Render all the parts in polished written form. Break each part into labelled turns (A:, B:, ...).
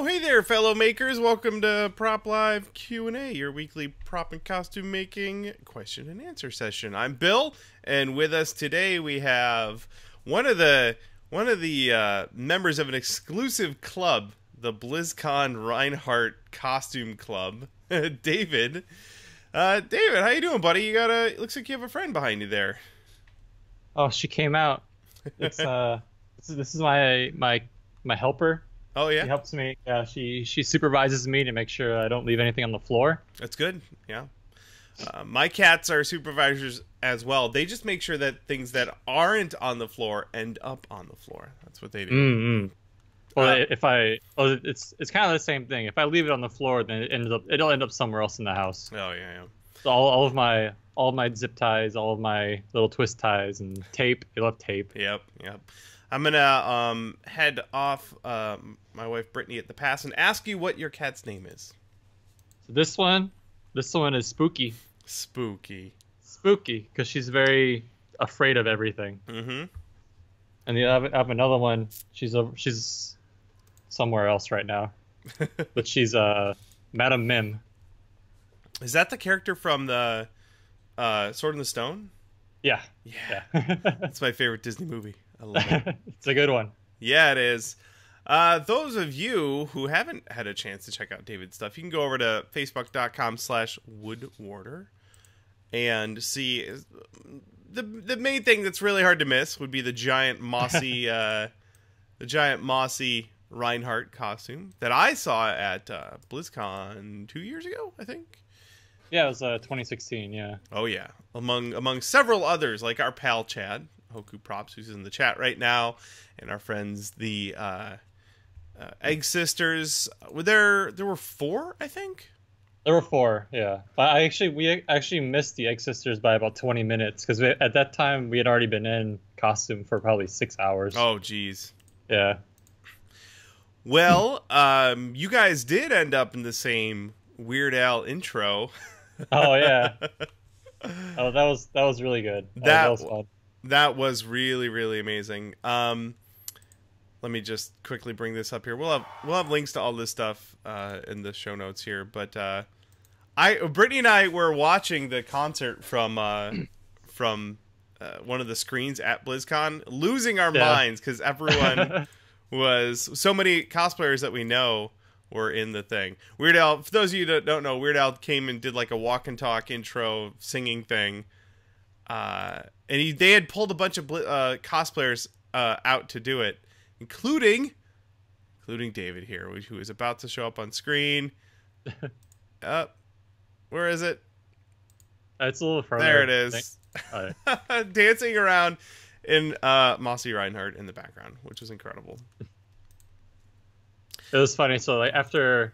A: Oh, hey there, fellow makers. Welcome to Prop Live Q&A, your weekly prop and costume making question and answer session. I'm Bill, and with us today we have one of the members of an exclusive club, the Blizzcon Reinhardt Costume Club, David. David, how you doing, buddy? It looks like you have a friend behind you there.
B: Oh, she came out. It's this is my helper.
A: Oh yeah.
B: She helps me. Yeah, she supervises me to make sure I don't leave anything on the floor.
A: That's good. Yeah. My cats are supervisors as well. They just make sure that things that aren't on the floor end up on the floor. That's what they do.
B: Mm-hmm. Well, it's kind of the same thing. If I leave it on the floor, then it'll end up somewhere else in the house.
A: Oh yeah.
B: So all of my zip ties, all of my little twist ties, and tape. I love tape.
A: Yep. I'm gonna head off my wife Brittany at the pass and ask you what your cat's name is. So
B: this one is Spooky.
A: Spooky,
B: because she's very afraid of everything.
A: Mm-hmm.
B: And I have another one. She's somewhere else right now, but she's Madam Mim.
A: Is that the character from the Sword in the Stone?
B: Yeah.
A: That's my favorite Disney movie. I love it.
B: It's a good one.
A: Yeah, it is. Those of you who haven't had a chance to check out David's stuff, you can go over to facebook.com/Woodwarder and see the main thing that's really hard to miss would be the giant mossy Reinhardt costume that I saw at BlizzCon 2 years ago, I think.
B: Yeah, it was 2016. Yeah.
A: Oh yeah, among several others like our pal Chad Hoku Props, who's in the chat right now, and our friends the Egg Sisters. There were 4, I think.
B: There were 4, yeah. But we actually missed the Egg Sisters by about 20 minutes because at that time we had already been in costume for probably 6 hours.
A: Oh, geez.
B: Yeah.
A: Well, you guys did end up in the same Weird Al intro.
B: Oh yeah. Oh, that was really good. That was fun.
A: That was really, really amazing. Let me just quickly bring this up here. We'll have links to all this stuff in the show notes here. But Brittany and I were watching the concert from one of the screens at BlizzCon, losing our minds because everyone was so many cosplayers that we know were in the thing. Weird Al, for those of you that don't know, Weird Al came and did like a walk and talk intro singing thing. And they had pulled a bunch of cosplayers out to do it, including David here, who is about to show up on screen. Where is it?
B: It's a little further.
A: There it is. Dancing around in Mossy Reinhardt in the background, which was incredible.
B: It was funny. So like after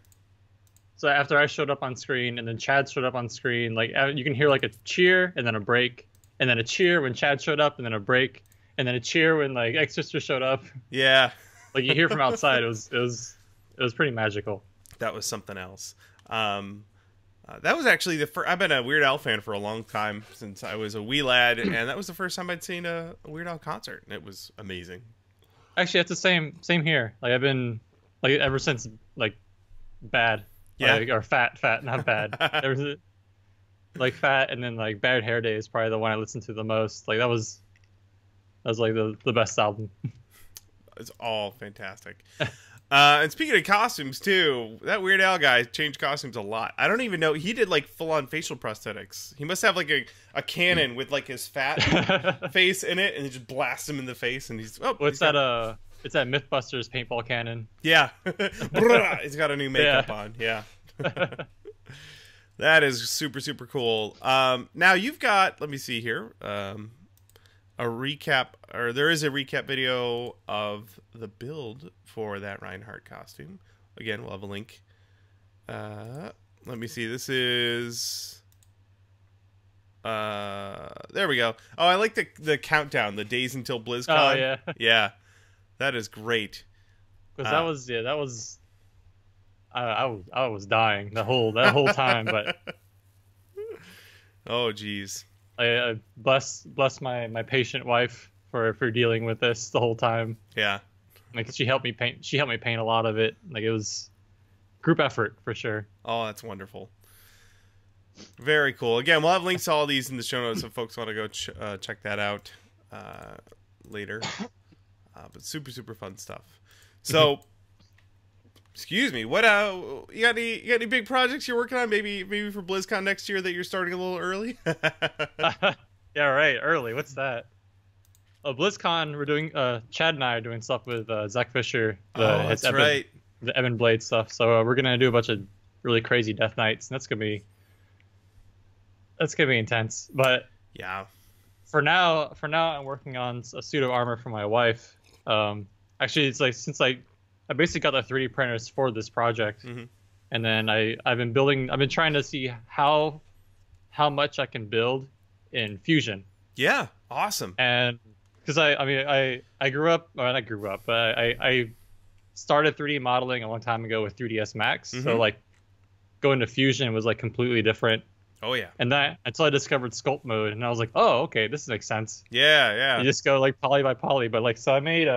B: I showed up on screen and then Chad showed up on screen, like you can hear like a cheer and then a break. And then a cheer when Chad showed up, and then a break, and then a cheer when like X Sister showed up.
A: Yeah,
B: like you hear from outside. It was pretty magical.
A: That was something else. That was actually the first. I've been a Weird Al fan for a long time since I was a wee lad, and that was the first time I'd seen a Weird Al concert, and it was amazing.
B: Actually, it's the same here. Like I've been like ever since like Bad, or fat, not bad. Like Fat, and then like Bad Hair Day is probably the one I listened to the most. Like that was like the best album.
A: It's all fantastic. And speaking of costumes too, that Weird Al guy changed costumes a lot. I don't even know, he did like full on facial prosthetics. He must have like a cannon with like his fat face in it, and he just blasts him in the face, and he's
B: it's that Mythbusters paintball cannon.
A: Yeah. He's got a new makeup on. Yeah. That is super, super cool. Now you've got, let me see here, a recap, or there is a recap video of the build for that Reinhardt costume. Again, we'll have a link. Let me see. This is, there we go. Oh, I like the countdown, the days until BlizzCon.
B: Oh yeah.
A: Yeah, that is great.
B: Because that was. I was dying that whole time, but
A: oh geez,
B: I bless my patient wife for dealing with this the whole time.
A: Yeah,
B: Like she helped me paint. She helped me paint a lot of it. Like it was group effort for sure.
A: Oh, that's wonderful. Very cool. Again, we'll have links to all these in the show notes if folks want to go check that out later. But super, super fun stuff. So, excuse me, what you got any big projects you're working on? Maybe for BlizzCon next year that you're starting a little early?
B: Yeah, right. Early. What's that? BlizzCon, we're doing. Chad and I are doing stuff with Zach Fischer.
A: That's right.
B: The Evan Blade stuff. So we're gonna do a bunch of really crazy Death Knights, and that's gonna be intense. But
A: yeah,
B: for now, I'm working on a suit of armor for my wife. Actually, it's like since I basically got the 3D printers for this project, and then I've been trying to see how much I can build in Fusion.
A: Yeah, awesome.
B: And because I grew up, well, not grew up, but I started 3D modeling a long time ago with 3ds Max. So like going to Fusion was like completely different.
A: Oh yeah.
B: And that until I discovered sculpt mode, and I was like, oh, okay, this makes sense.
A: Yeah.
B: You just go like poly by poly. But like, so I made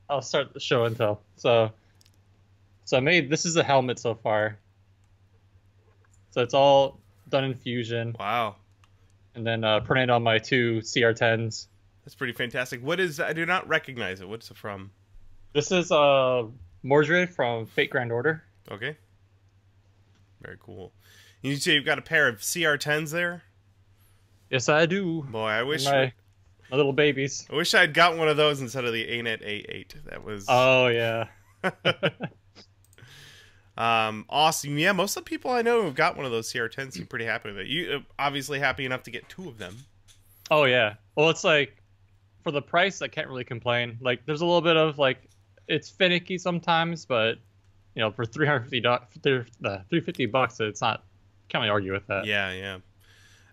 B: I'll start the show and tell. So I made, this is the helmet so far. So it's all done in Fusion.
A: Wow.
B: And then printed on my 2 CR10s.
A: That's pretty fantastic. What is? I do not recognize it. What's it from?
B: This is Modge from Fate Grand Order.
A: Okay. Very cool. You say you've got a pair of CR10s there?
B: Yes, I do.
A: Boy, I wish
B: my little babies.
A: I wish I'd got one of those instead of the ANET A8. That was.
B: Oh yeah.
A: Awesome. Yeah, most of the people I know who've got one of those CR10s seem pretty happy with it. You obviously happy enough to get 2 of them.
B: Oh yeah. Well, it's like for the price, I can't really complain. Like, there's a little bit of like, it's finicky sometimes, but you know, for $350, it's not. Can't really argue with that.
A: Yeah.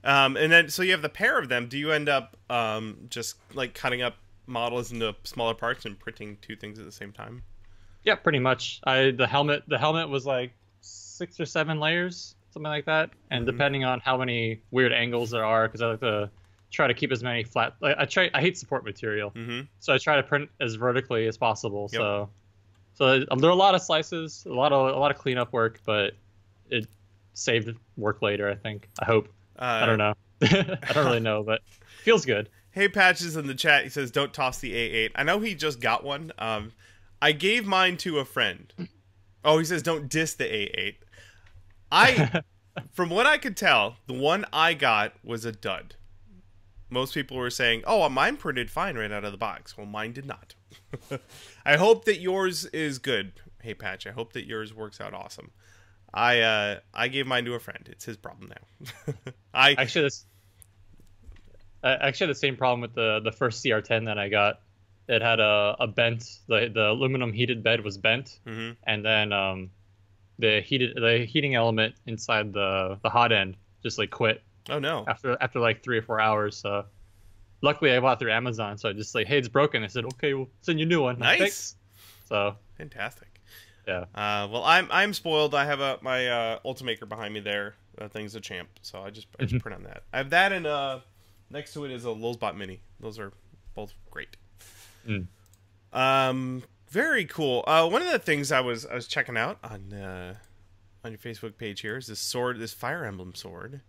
A: And then so you have the pair of them. Do you end up just like cutting up models into smaller parts and printing 2 things at the same time?
B: Yeah, pretty much. The helmet was like 6 or 7 layers, something like that. And depending on how many weird angles there are, because I like to try to keep as many flat. Like, I hate support material, so I try to print as vertically as possible.
A: Yep.
B: So there are a lot of slices, a lot of cleanup work, but it saved work later. I think. I hope. I don't know. I don't really know, but feels good.
A: Hey, Patches in the chat. He says, "Don't toss the A8." I know he just got one. I gave mine to a friend. Oh, he says, "Don't diss the A8." From what I could tell, the one I got was a dud. Most people were saying, "Oh, mine printed fine right out of the box." Well, mine did not. I hope that yours is good. Hey, Patch, I hope that yours works out awesome. I gave mine to a friend. It's his problem now. I actually
B: had the same problem with the first CR10 that I got. It had a bent, the aluminum heated bed was bent, and then the heating element inside the hot end just like quit.
A: Oh no!
B: After like 3 or 4 hours. So luckily I bought it through Amazon. So I just like, hey, it's broken. I said, okay, we'll send you a new one.
A: Nice.
B: Thanks. So
A: fantastic.
B: Yeah.
A: Well, I'm spoiled. I have my Ultimaker behind me there. That thing's a champ. So I just print on that. I have that, and next to it is a Lulzbot Mini. Those are both great. Very cool. One of the things I was checking out on your Facebook page here is this sword, this Fire Emblem sword.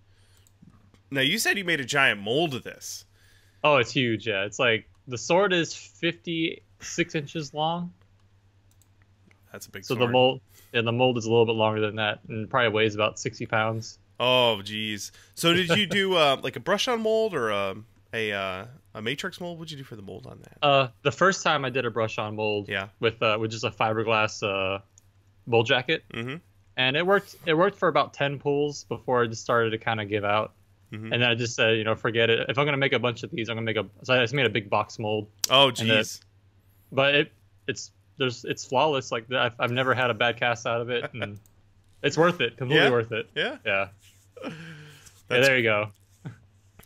A: Now, you said you made a giant mold of this.
B: Oh, it's huge. Yeah, it's like the sword is 56 inches long.
A: That's a big sword.
B: So the mold is a little bit longer than that, and probably weighs about 60 pounds.
A: Oh, geez. So did you do like a brush-on mold or a matrix mold? What'd you do for the mold on that?
B: The first time I did a brush-on mold, with just a fiberglass mold jacket, and it worked for about 10 pulls before it just started to kind of give out. And then I just said, forget it. If I'm gonna make a bunch of these, I'm gonna make so I just made a big box mold.
A: Oh, geez.
B: But it's flawless. Like I've never had a bad cast out of it, and it's worth it. Completely worth it. Yeah. There you go.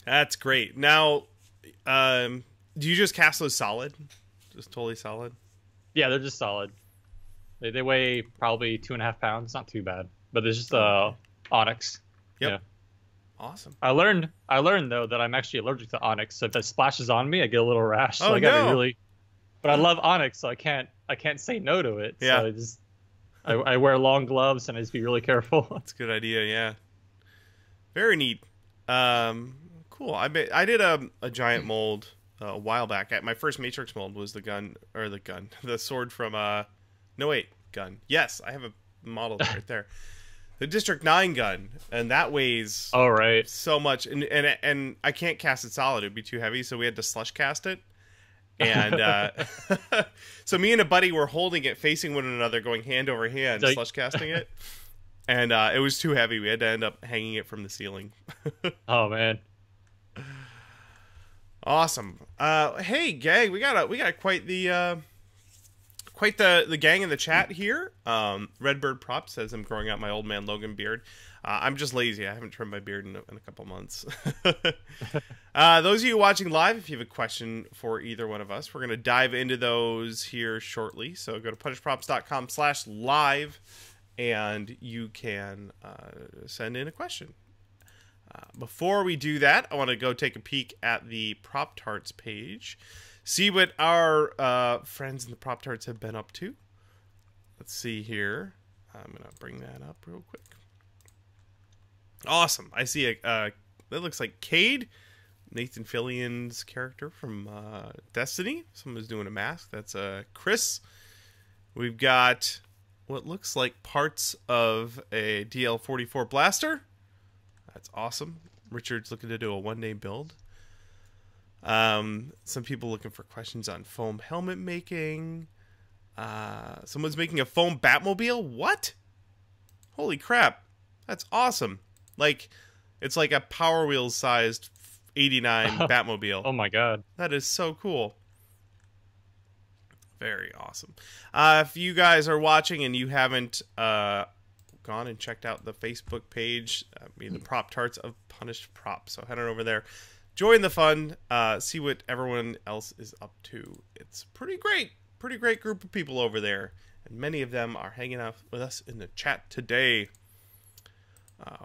A: That's great. Now, do you just cast those solid? Just totally solid?
B: Yeah, they're just solid. They weigh probably 2.5 pounds. Not too bad. But there's just onyx.
A: Yep.
B: Yeah.
A: Awesome.
B: I learned though that I'm actually allergic to onyx. So if that splashes on me, I get a little rash. So
A: I
B: gotta be really. But I love onyx, so I can't say no to it.
A: Yeah.
B: So I wear long gloves and I just be really careful.
A: That's a good idea. Yeah. Very neat. Cool. I did a giant mold a while back. My first Matrix mold was the sword from gun. Yes, I have a model right there. The District 9 gun, and that weighs so much, and I can't cast it solid; it'd be too heavy, so we had to slush cast it. And so me and a buddy were holding it, facing one another, going hand over hand, slush casting it, and it was too heavy. We had to end up hanging it from the ceiling.
B: Oh man,
A: awesome! Hey gang, we got quite the gang in the chat here. Redbird Prop says I'm growing out my old man Logan beard. I'm just lazy. I haven't trimmed my beard in a couple months. Those of you watching live, if you have a question for either one of us, we're going to dive into those here shortly. So go to punishprops.com/live and you can send in a question. Before we do that, I want to go take a peek at the Prop Tarts page. See what our friends in the Prop Tarts have been up to. Let's see here. I'm going to bring that up real quick. Awesome. I see that looks like Cade, Nathan Fillion's character from Destiny. Someone's doing a mask. That's Chris. We've got what looks like parts of a DL44 blaster. That's awesome. Richard's looking to do a one-day build. Some people looking for questions on foam helmet making. Someone's making a foam Batmobile. What? Holy crap. That's awesome. Like, it's like a Power Wheels sized 89 Batmobile.
B: Oh my god.
A: That is so cool. Very awesome. If you guys are watching and you haven't gone and checked out the Facebook page, the Prop Tarts of Punished Prop. So head on over there. Join the fun. See what everyone else is up to. It's pretty great group of people over there. And many of them are hanging out with us in the chat today.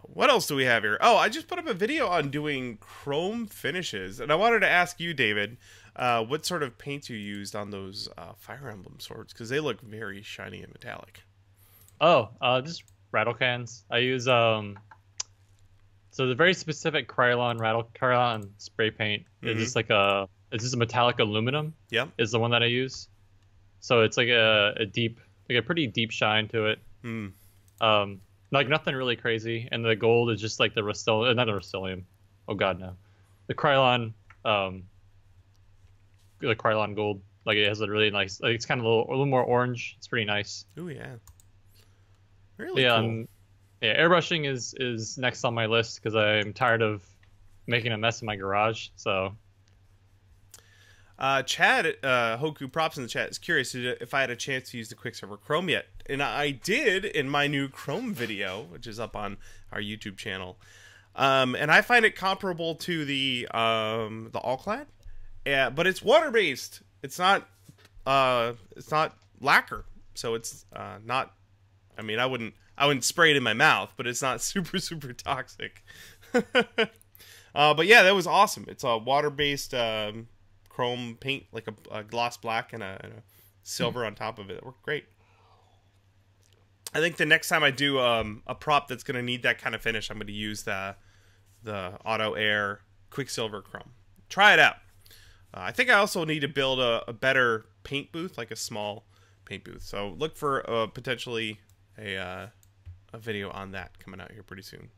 A: What else do we have here? Oh, I just put up a video on doing chrome finishes. And I wanted to ask you, David, what sort of paints you used on those Fire Emblem swords. Because they look very shiny and metallic.
B: Oh, just rattle cans. I use so the very specific Krylon spray paint is just like it's just a metallic aluminum.
A: Yeah,
B: is the one that I use. So it's like a pretty deep shine to it. Like nothing really crazy, and the gold is just like the Rust-Oleum, not the Rust-Oleum. Oh god, no, the Krylon gold. Like it has a really nice. Like it's kind of a little more orange. It's pretty nice.
A: Oh yeah, really cool.
B: Yeah, airbrushing is next on my list because I'm tired of making a mess in my garage. So,
A: Chad, Hoku Props in the chat is curious if I had a chance to use the Quicksilver Chrome yet, and I did in my new Chrome video, which is up on our YouTube channel. And I find it comparable to the All-Clad, but it's water based. It's not lacquer, so it's not. I mean, I wouldn't spray it in my mouth, but it's not super toxic. But yeah, that was awesome. It's a water-based chrome paint, like a gloss black and a silver on top of it. It worked great. I think the next time I do a prop that's going to need that kind of finish, I'm going to use the Auto Air Quicksilver Chrome. Try it out. I think I also need to build a better paint booth, like a small paint booth. So look for potentially a video on that coming out here pretty soon.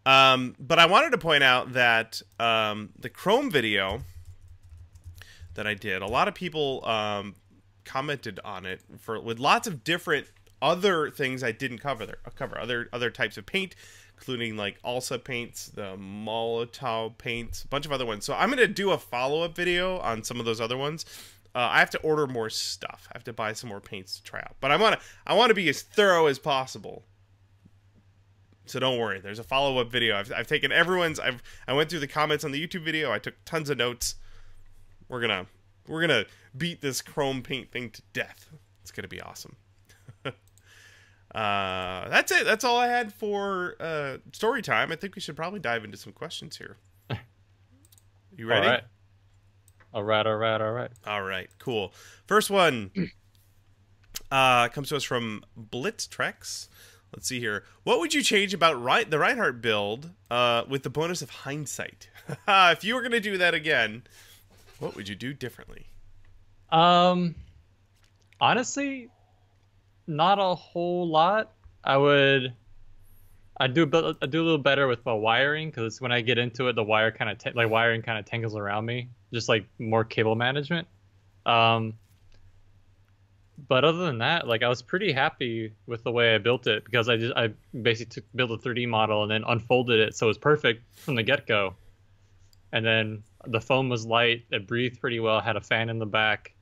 A: But I wanted to point out that the Chrome video that I did, a lot of people commented on it with lots of different other things I didn't cover there. I'll cover other types of paint, including like Alsa paints, the Molotov paints, a bunch of other ones. So I'm going to do a follow-up video on some of those other ones. I have to order more stuff. I have to buy some more paints to try out. But I want to be as thorough as possible. So don't worry. There's a follow-up video. I've taken everyone's. I went through the comments on the YouTube video. I took tons of notes. We're gonna beat this chrome paint thing to death. It's gonna be awesome. That's it. That's all I had for story time. I think we should probably dive into some questions here. You ready?
B: All right.
A: All right, cool. First one. Comes to us from Blitztrex. Let's see here. What would you change about the Reinhardt build with the bonus of hindsight? If you were going to do that again, what would you do differently?
B: Honestly, not a whole lot. I'd do a little better with the wiring, because when I get into it, the wiring kind of tangles around me. Just like more cable management. But other than that, like I was pretty happy with the way I built it, because I basically built a 3D model and then unfolded it so it was perfect from the get-go. And then the foam was light, it breathed pretty well, had a fan in the back.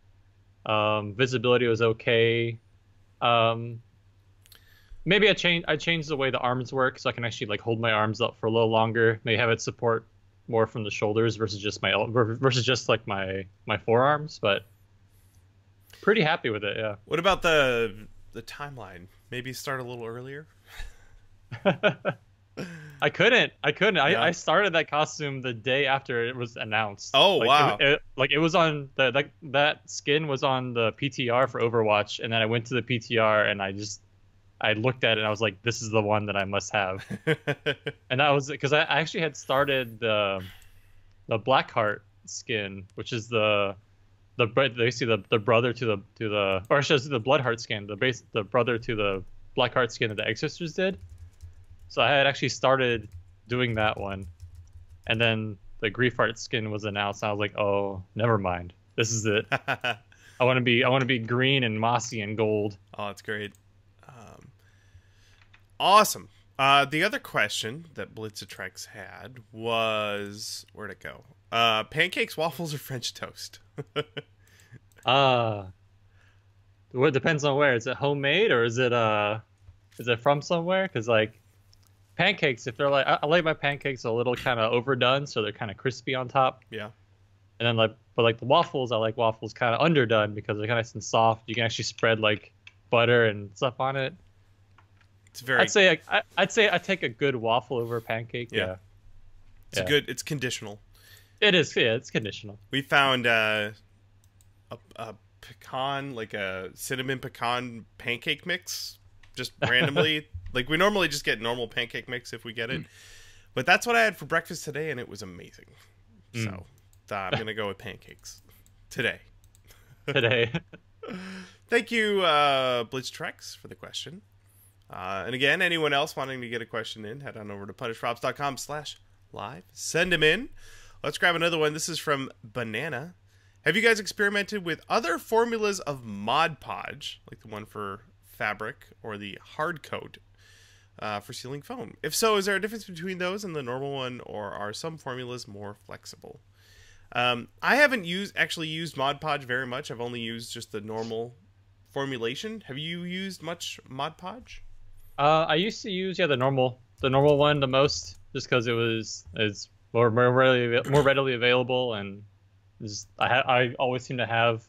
B: Visibility was okay. Maybe I changed the way the arms work so I can actually like hold my arms up for a little longer. Maybe have it support more from the shoulders versus just my forearms, but pretty happy with it, yeah.
A: What about the timeline? Maybe start a little earlier?
B: I couldn't.
A: Yeah.
B: I started that costume the day after it was announced.
A: Oh, wow.
B: It was on that skin was on the PTR for Overwatch, and then I went to the PTR and I looked at it and I was like, this is the one that I must have. And that was because I actually had started the Blackheart skin, which is the brother to the or I should say the Bloodheart skin, the brother to the Blackheart skin that the Egg Sisters did. So I had actually started doing that one, and then the Griefheart skin was announced. And I was like, oh, never mind. This is it. I want to be green and mossy and gold.
A: Oh, that's great. Awesome. The other question that Blitzatrex had was, where'd it go? Pancakes, waffles, or French toast?
B: Well, it depends on where. Is it homemade or is it from somewhere? Because like pancakes, if they're like, I like my pancakes a little kind of overdone, so they're kind of crispy on top. Yeah. And then but the waffles, I like waffles kind of underdone because they're kind of nice and soft. You can actually spread like butter and stuff on it.
A: It's very.
B: I'd say I take a good waffle over a pancake. Yeah.
A: It's conditional.
B: It is. Yeah, it's conditional.
A: We found a pecan, like a cinnamon pecan pancake mix, just randomly. Like we normally just get normal pancake mix if we get it, but that's what I had for breakfast today, and it was amazing. So I'm gonna go with pancakes today. Thank you, Blitztrex, for the question. And again, anyone else wanting to get a question in, head on over to punishprops.com/live. Send them in. Let's grab another one. This is from Banana. Have you guys experimented with other formulas of Mod Podge, like the one for fabric or the hard coat for sealing foam? If so, is there a difference between those and the normal one, or are some formulas more flexible? I haven't actually used Mod Podge very much. I've only used just the normal formulation. Have you used much Mod Podge?
B: I used to use the normal one the most, just because it's more readily available, and I always seem to have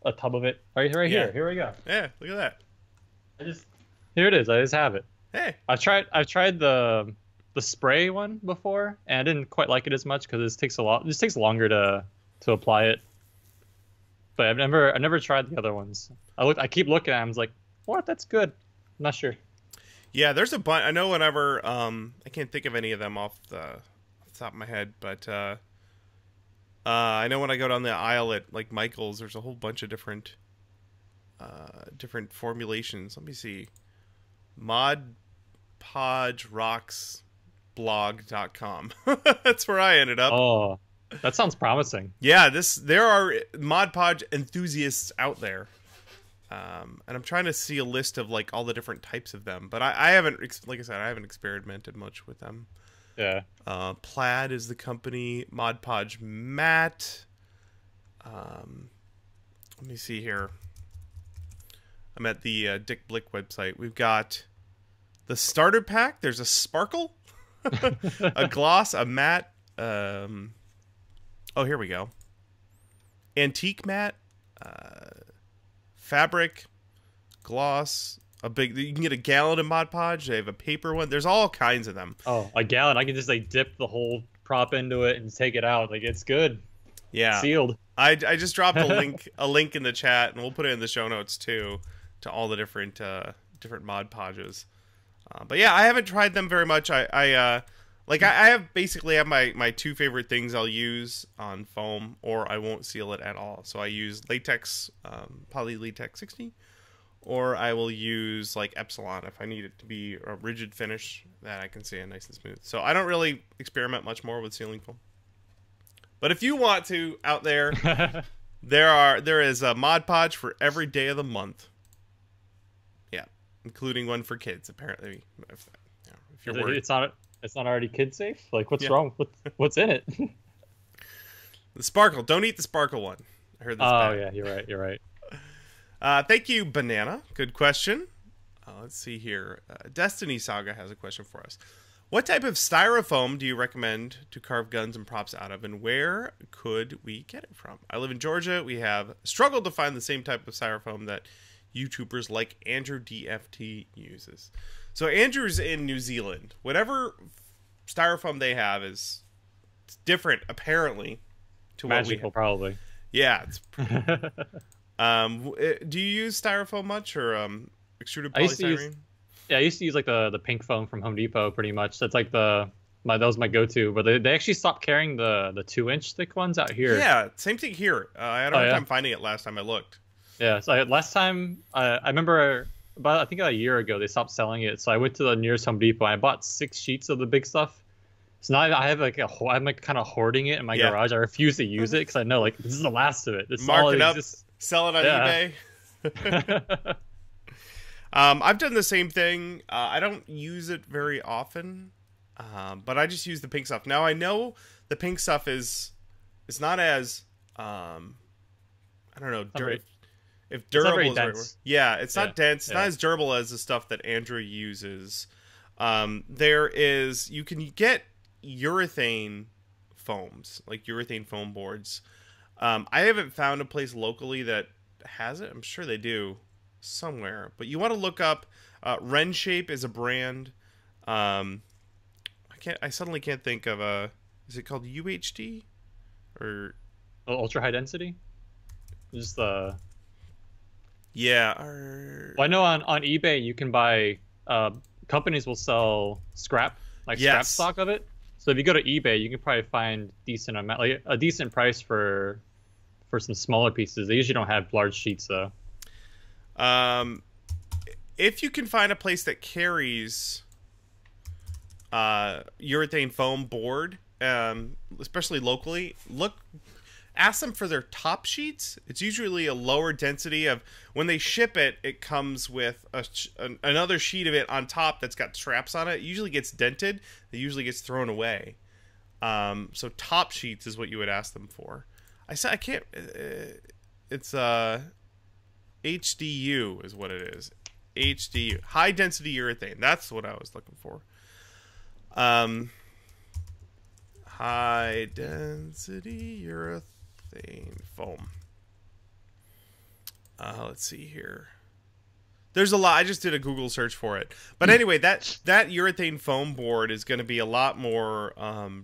B: a tub of it right here. Here we go.
A: Yeah, look at that.
B: Here it is. I just have it.
A: Hey,
B: I've tried the spray one before, and I didn't quite like it as much because it takes longer to apply it. But I've never tried the other ones. I keep looking at them. I was like, what? That's good. I'm not sure.
A: Yeah, there's a bunch. I know whenever I can't think of any of them off the top of my head, but I know when I go down the aisle at like Michael's, there's a whole bunch of different formulations. Let me see. modpodgerocksblog.com. That's where I ended up.
B: Oh, that sounds promising.
A: Yeah, there are Mod Podge enthusiasts out there. And I'm trying to see a list of like all the different types of them, but I haven't, like I said, I haven't experimented much with them.
B: Yeah.
A: Plaid is the company. Mod Podge Matte. Let me see here. I'm at the Dick Blick website. We've got the starter pack. There's a sparkle, a gloss, a matte. Oh, here we go. Antique matte. Fabric, gloss, you can get a gallon of Mod Podge. They have a paper one. There's all kinds of them.
B: Oh, a gallon. I can just like dip the whole prop into it and take it out. Like it's good.
A: Yeah.
B: Sealed.
A: I just dropped a link in the chat, and we'll put it in the show notes too. to all the different different Mod Podges. But yeah, I haven't tried them very much. I have basically my two favorite things I'll use on foam, or I won't seal it at all. So I use latex, poly latex 60, or I will use like Epsilon if I need it to be a rigid finish that I can seal nice and smooth. So I don't really experiment much more with sealing foam. But if you want to out there, there is a Mod Podge for every day of the month. Yeah, including one for kids apparently. If you're worried.
B: It's not already kid safe? Like, what's wrong? What's in it?
A: The sparkle. Don't eat the sparkle one. I heard this.
B: Oh, yeah, you're right.
A: Thank you, Banana. Good question. Let's see here. Destiny Saga has a question for us. What type of styrofoam do you recommend to carve guns and props out of, and where could we get it from? I live in Georgia. We have struggled to find the same type of styrofoam that YouTubers like Andrew DFT uses. So Andrew's in New Zealand. Whatever styrofoam they have is different, apparently, to
B: Magical,
A: what we have.
B: Probably.
A: Yeah. It's do you use styrofoam much, or extruded polystyrene?
B: I used to use like the pink foam from Home Depot pretty much. That's like that was my go-to. But they actually stopped carrying the 2-inch thick ones out here.
A: Yeah, same thing here. I had a hard time finding it last time I looked.
B: Yeah, so last time I remember about I think a year ago they stopped selling it. So I went to the nearest Home Depot and I bought 6 sheets of the big stuff. So now I have I'm like kind of hoarding it in my garage. I refuse to use it because I know like this is the last of it. This
A: Mark it up, sell it on eBay. I've done the same thing. I don't use it very often, but I just use the pink stuff. Now I know the pink stuff is not as I don't know if durable is right. Yeah, it's not dense. It's not as durable as the stuff that Andrew uses. You can get urethane foams, like urethane foam boards. I haven't found a place locally that has it. I'm sure they do somewhere, but you want to look up Ren Shape is a brand. I suddenly can't think of is it called UHD or
B: ultra high density? Just the
A: well,
B: I know on eBay you can buy companies will sell scrap stock of it. So if you go to eBay, you can probably find a decent price for some smaller pieces. They usually don't have large sheets though.
A: If you can find a place that carries urethane foam board, especially locally, ask them for their top sheets. It's usually a lower density of when they ship it. It comes with another sheet of it on top that's got straps on it. It usually gets dented. It usually gets thrown away. So top sheets is what you would ask them for. I can't. It's HDU is what it is. HDU, high density urethane. That's what I was looking for. High density urethane foam. Let's see here. There's a lot. I just did a Google search for it. But anyway, that urethane foam board is going to be a lot more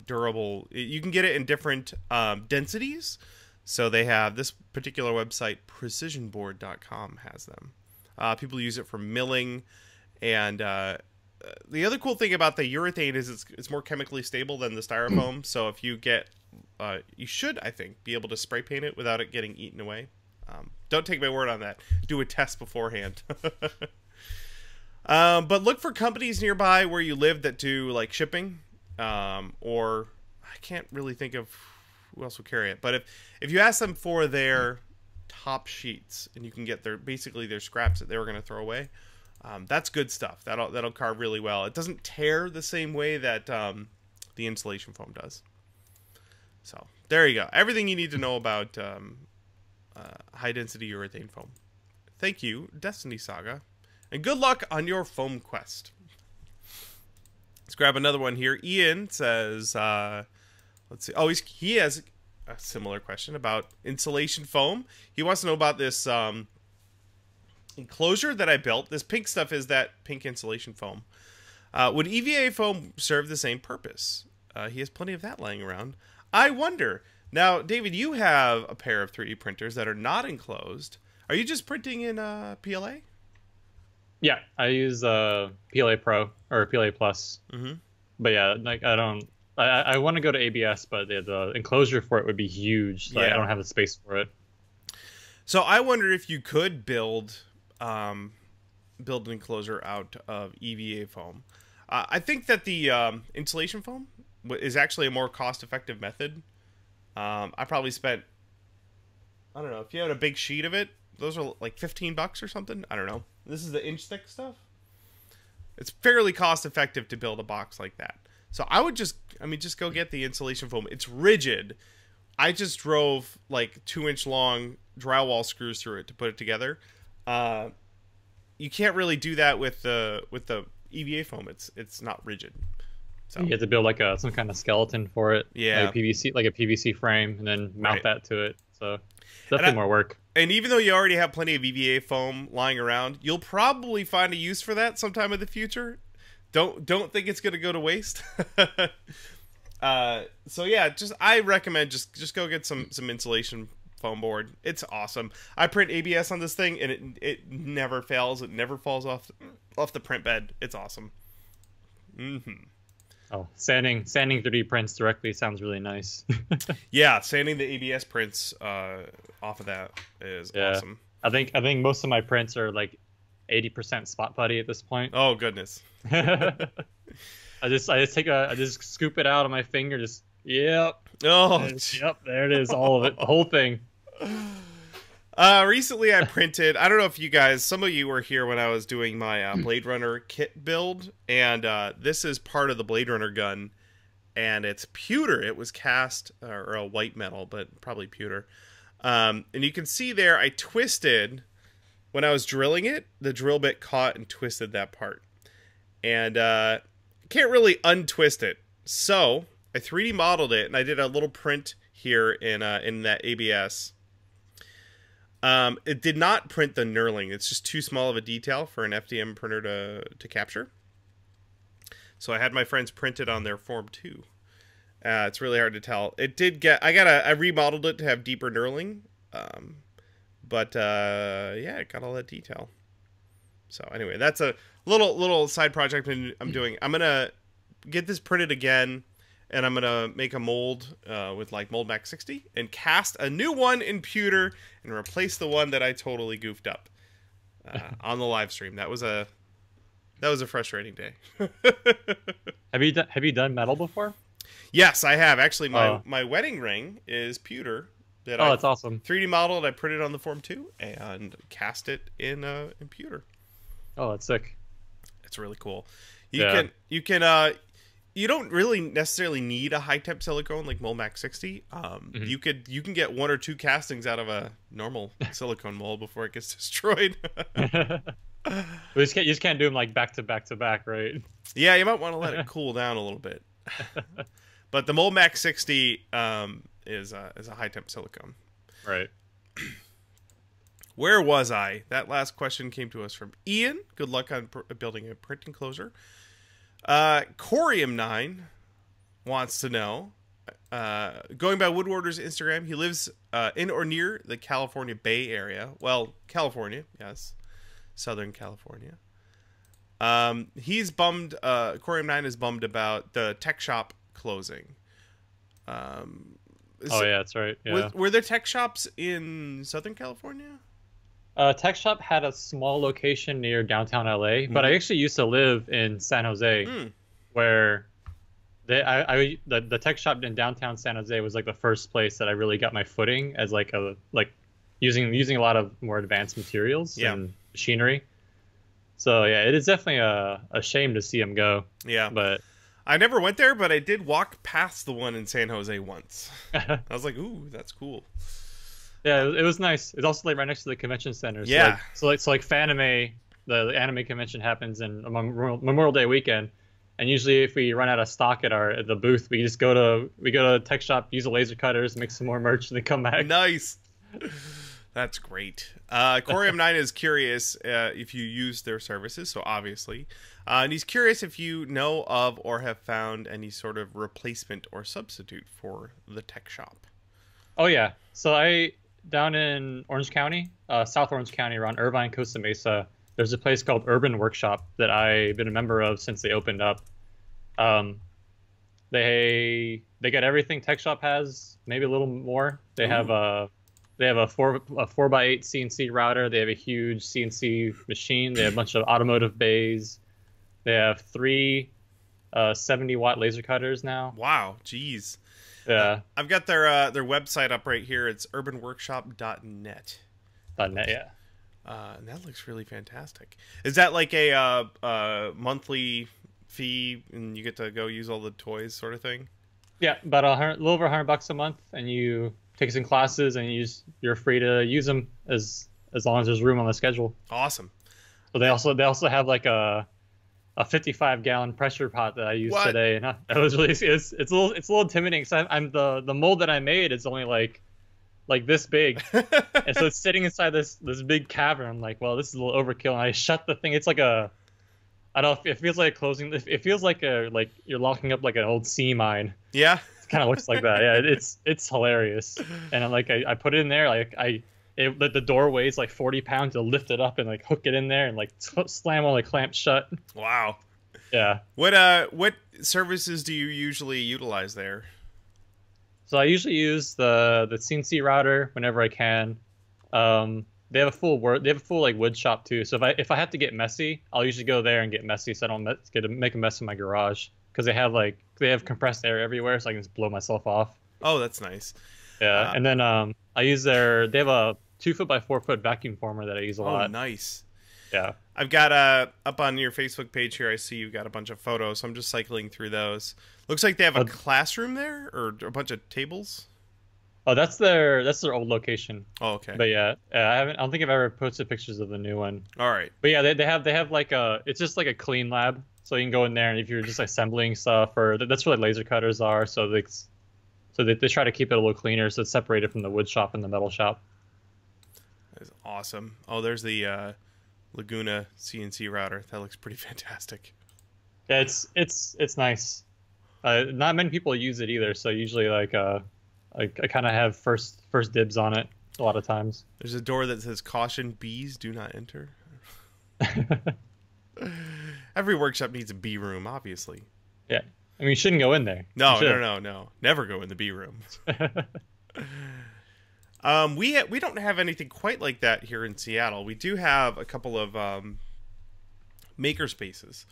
A: durable. You can get it in different densities. So they have this particular website, precisionboard.com, has them. People use it for milling. And the other cool thing about the urethane is it's more chemically stable than the styrofoam. So if you get, you should, I think, be able to spray paint it without it getting eaten away. Don't take my word on that. Do a test beforehand. But look for companies nearby where you live that do like shipping. Or I can't really think of who else will carry it. But if you ask them for their top sheets and you can get their scraps that they were going to throw away, that's good stuff. That'll carve really well. It doesn't tear the same way that the insulation foam does. So there you go. Everything you need to know about high density urethane foam. Thank you, Destiny Saga, and good luck on your foam quest. Let's grab another one here. Ian says, let's see. Oh, he has a similar question about insulation foam. He wants to know about this enclosure that I built. This pink stuff is that pink insulation foam. Would EVA foam serve the same purpose? He has plenty of that laying around. I wonder. Now, David, you have a pair of 3D printers that are not enclosed. Are you just printing in PLA?
B: Yeah, I use PLA Pro or PLA Plus.
A: Mm-hmm.
B: But yeah, like I don't. I want to go to ABS, but the enclosure for it would be huge. So
A: Yeah.
B: I don't have the space for it.
A: So I wonder if you could build an enclosure out of EVA foam. I think that the insulation foam is actually a more cost-effective method. I probably spent, I don't know, if you had a big sheet of it, those are like $15 or something. I don't know. This is the inch thick stuff. It's fairly cost-effective to build a box like that. So I would just go get the insulation foam. It's rigid. I just drove like 2-inch long drywall screws through it to put it together. You can't really do that with the EVA foam. It's not rigid. So
B: you have to build like some kind of skeleton for it.
A: Yeah.
B: Like a PVC frame, and then mount that to it. So definitely more work.
A: And even though you already have plenty of EVA foam lying around, you'll probably find a use for that sometime in the future. Don't think it's going to go to waste. So yeah, I recommend just go get some insulation foam board. It's awesome. I print ABS on this thing, and it never fails. It never falls off the print bed. It's awesome. Mm-hmm.
B: Oh, sanding 3D prints directly sounds really nice.
A: Yeah, sanding the ABS prints off of that is awesome.
B: I think most of my prints are like 80% spot putty at this point.
A: Oh goodness.
B: I just scoop it out on my finger, yep.
A: Oh,
B: yep, there it is, all of it, the whole thing.
A: Recently I printed, I don't know if you guys, some of you were here when I was doing my Blade Runner kit build, and this is part of the Blade Runner gun, and it's pewter. It was cast, or a white metal, but probably pewter. And you can see there, I twisted, when I was drilling it, the drill bit caught and twisted that part. And can't really untwist it. So I 3D modeled it, and I did a little print here in that ABS. It did not print the knurling. It's just too small of a detail for an FDM printer to capture. So I had my friends print it on their Form 2. It's really hard to tell. It did get... I remodeled it to have deeper knurling. But yeah, it got all that detail. So anyway, that's a little side project I'm doing. I'm gonna get this printed again, and I'm gonna make a mold with like Mold Max 60 and cast a new one in pewter and replace the one that I totally goofed up on the live stream. That was a frustrating day.
B: Have you done metal before?
A: Yes, I have. Actually, my wedding ring is pewter.
B: That's awesome.
A: 3D modeled. I printed on the Form 2 and cast it in pewter.
B: Oh, that's sick.
A: It's really cool. You don't really necessarily need a high temp silicone like Mold Max 60. You can get 1 or 2 castings out of a normal silicone mold before it gets destroyed.
B: You just can't do them like back to back, right?
A: Yeah, you might want to let it cool down a little bit. But the Mold Max 60 is a high temp silicone.
B: Right.
A: Where was I? That last question came to us from Ian. Good luck on building a print enclosure. Corium9 wants to know, going by Woodwarder's Instagram, he lives in or near the California Bay Area. Well, California, yes. Southern California. He's bummed, Corium9 is bummed about the tech shop closing.
B: Yeah, that's right. Yeah.
A: Were there tech shops in Southern California?
B: Tech shop had a small location near downtown LA, but I actually used to live in San Jose, where the tech shop in downtown San Jose was like the first place that I really got my footing as using a lot of more advanced materials and machinery. So yeah, it is definitely a shame to see him go.
A: Yeah,
B: but
A: I never went there, but I did walk past the one in San Jose once. I was like, ooh, that's cool.
B: Yeah, it was nice. It's also like right next to the convention center.
A: Yeah.
B: So like Fanime, the anime convention happens in Memorial Day weekend, and usually if we run out of stock at the booth, we go to tech shop, use the laser cutters, make some more merch, and then come back.
A: Nice. That's great. Corium9 is curious if you use their services, so obviously. And he's curious if you know of or have found any sort of replacement or substitute for the tech shop.
B: Oh, yeah. So down in Orange County, South Orange County, around Irvine, Costa Mesa, there's a place called Urban Workshop that I've been a member of since they opened up. Um, they got everything Tech Shop has, maybe a little more. They have a 4x8 CNC router. They have a huge CNC machine. They have a bunch of automotive bays. They have 3 70-watt laser cutters now.
A: Wow, jeez.
B: Yeah.
A: I've got their website up right here. It's urbanworkshop.net.
B: .net, yeah.
A: And that looks really fantastic. Is that like a monthly fee and you get to go use all the toys sort of thing?
B: Yeah, about a little over $100 a month, and you take some classes and you're free to use them as long as there's room on the schedule.
A: Awesome.
B: So they also have like a 55-gallon pressure pot that I used today, and it was really it's a little intimidating because I'm the mold that I made is only like this big, and so it's sitting inside this big cavern. I'm like, well, this is a little overkill, and I shut the thing. It's like I don't know, it feels like closing. It feels like like you're locking up like an old sea mine.
A: Yeah,
B: it kind of looks like that. Yeah, it's hilarious, and I'm like I put it in there like the door weighs like 40 pounds to lift it up and like hook it in there and like slam all the clamps shut.
A: Wow.
B: Yeah.
A: What services do you usually utilize there?
B: So I usually use the CNC router whenever I can. They have a full like wood shop too. So if I have to get messy, I'll usually go there and get messy so I don't make a mess in my garage, because they have compressed air everywhere, so I can just blow myself off.
A: Oh, that's nice.
B: Yeah, and then they have a 2-foot by 4-foot vacuum former that I use a lot.
A: Oh, nice.
B: Yeah.
A: I've got up on your Facebook page here, I see you've got a bunch of photos, so I'm just cycling through those. Looks like they have a classroom there, or a bunch of tables.
B: Oh, that's their old location.
A: Oh, okay.
B: But yeah, I don't think I've ever posted pictures of the new one.
A: All right.
B: But yeah, they have like it's just like a clean lab, so you can go in there and if you're just assembling stuff, or that's where like laser cutters are, so they try to keep it a little cleaner, so it's separated from the wood shop and the metal shop.
A: That is awesome. Oh, there's the Laguna CNC router. That looks pretty fantastic.
B: Yeah, it's nice. Not many people use it either, so usually I kind of have first dibs on it a lot of times.
A: There's a door that says "Caution: bees do not enter." Every workshop needs a bee room, obviously.
B: Yeah, I mean, you shouldn't go in there.
A: No. Never go in the bee room. We don't have anything quite like that here in Seattle. We do have a couple of makerspaces,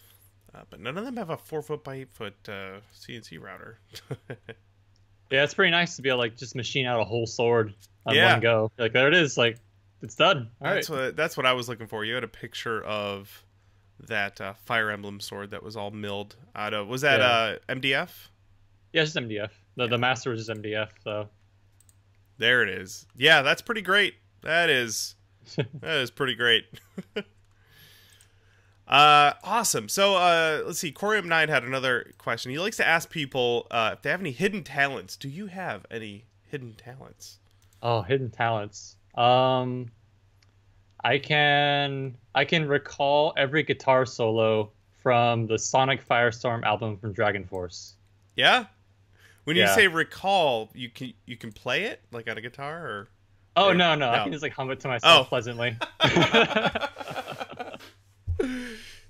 A: but none of them have a 4-foot by 8-foot CNC router.
B: Yeah, it's pretty nice to be able to like just machine out a whole sword on one go. Like there it is, like it's done.
A: That's what I was looking for. You had a picture of that Fire Emblem sword that was all milled out of. Was that MDF?
B: Yeah, it's just MDF. The master was just MDF. So
A: there it is. Yeah, that's pretty great. That is pretty great. Awesome. So let's see. Corium9 had another question. He likes to ask people if they have any hidden talents. Do you have any hidden talents?
B: Oh, hidden talents. I can recall every guitar solo from the Sonic Firestorm album from Dragon Force.
A: Yeah? When you say recall, you can play it like on a guitar, or?
B: Oh, no. I can just like hum it to myself pleasantly.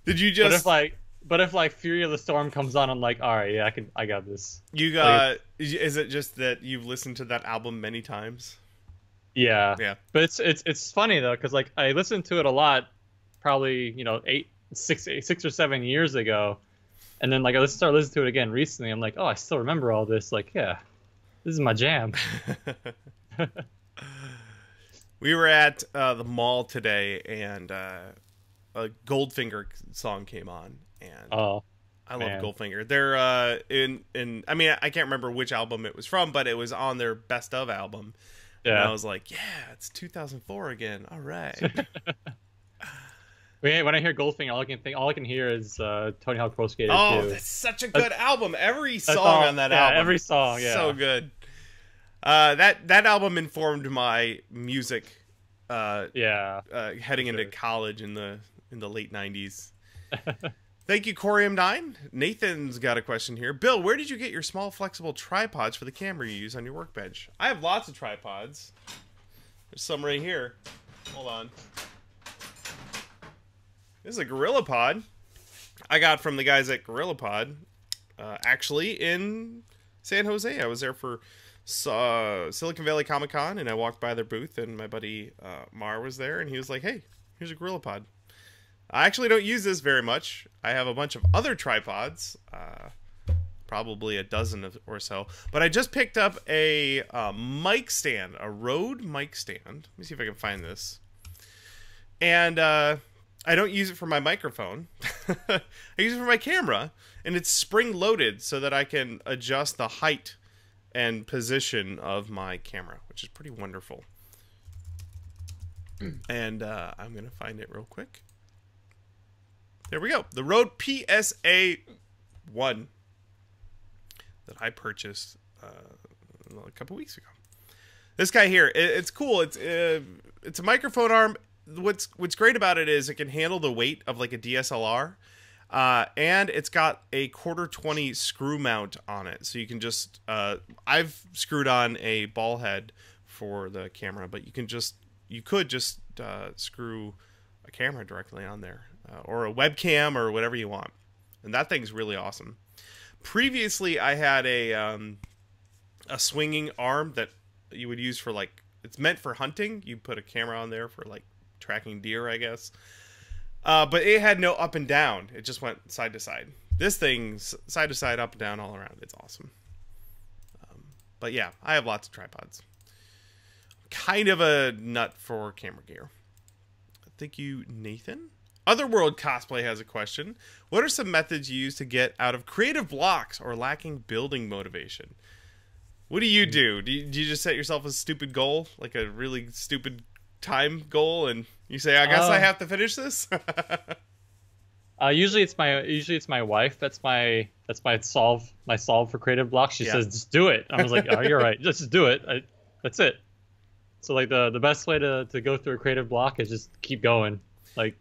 A: Did you just?
B: But if Fury of the Storm comes on, I'm like, all right, yeah, I got this.
A: You got? Is it just that you've listened to that album many times?
B: Yeah.
A: Yeah.
B: But it's funny though, because like I listened to it a lot, probably 6 or 7 years ago, and then like I started listening to it again recently. I'm like, oh, I still remember all this. Like, yeah, this is my jam.
A: We were at the mall today, and a Goldfinger song came on, and I love Goldfinger. They're I mean, I can't remember which album it was from, but it was on their best of album. Yeah. And I was like, yeah, it's 2004 again. All right.
B: When I hear Goldfinger, all I can hear is Tony Hawk Pro Skater 2.
A: Oh, that's such a good album. Every song on that album.
B: Every song, yeah.
A: So good. That album informed my music heading into college in the late 90s. Thank you, Corium9. Nathan's got a question here. Bill, where did you get your small flexible tripods for the camera you use on your workbench? I have lots of tripods. There's some right here. Hold on. This is a GorillaPod I got from the guys at GorillaPod, actually in San Jose. I was there for Silicon Valley Comic Con, and I walked by their booth, and my buddy Mar was there, and he was like, "Hey, here's a GorillaPod." I actually don't use this very much. I have a bunch of other tripods, probably a dozen or so, but I just picked up a mic stand, a Rode mic stand. Let me see if I can find this. And I don't use it for my microphone. I use it for my camera, and it's spring-loaded so that I can adjust the height and position of my camera, which is pretty wonderful. And I'm going to find it real quick. There we go. The Rode PSA 1 that I purchased a couple weeks ago. This guy here, it's cool. It's a microphone arm. What's great about it is it can handle the weight of like a DSLR, and it's got a 1/4-20 screw mount on it, so you can just. I've screwed on a ball head for the camera, but you could just screw a camera directly on there, or a webcam or whatever you want, and that thing's really awesome. Previously, I had a swinging arm that you would use for like, it's meant for hunting. You put a camera on there for like tracking deer, I guess. But it had no up and down. It just went side to side. This thing's side to side, up and down, all around. It's awesome. But yeah, I have lots of tripods. Kind of a nut for camera gear. Thank you, Nathan. Otherworld Cosplay has a question. What are some methods you use to get out of creative blocks or lacking building motivation? What do you do? Do you just set yourself a stupid goal, like a really stupid time goal, and you say, I guess I have to finish this?
B: Usually it's my wife that's my solve for creative blocks. She says, just do it. I was like, oh, you're right, just do it. That's it. So like the best way to go through a creative block is just keep going. Like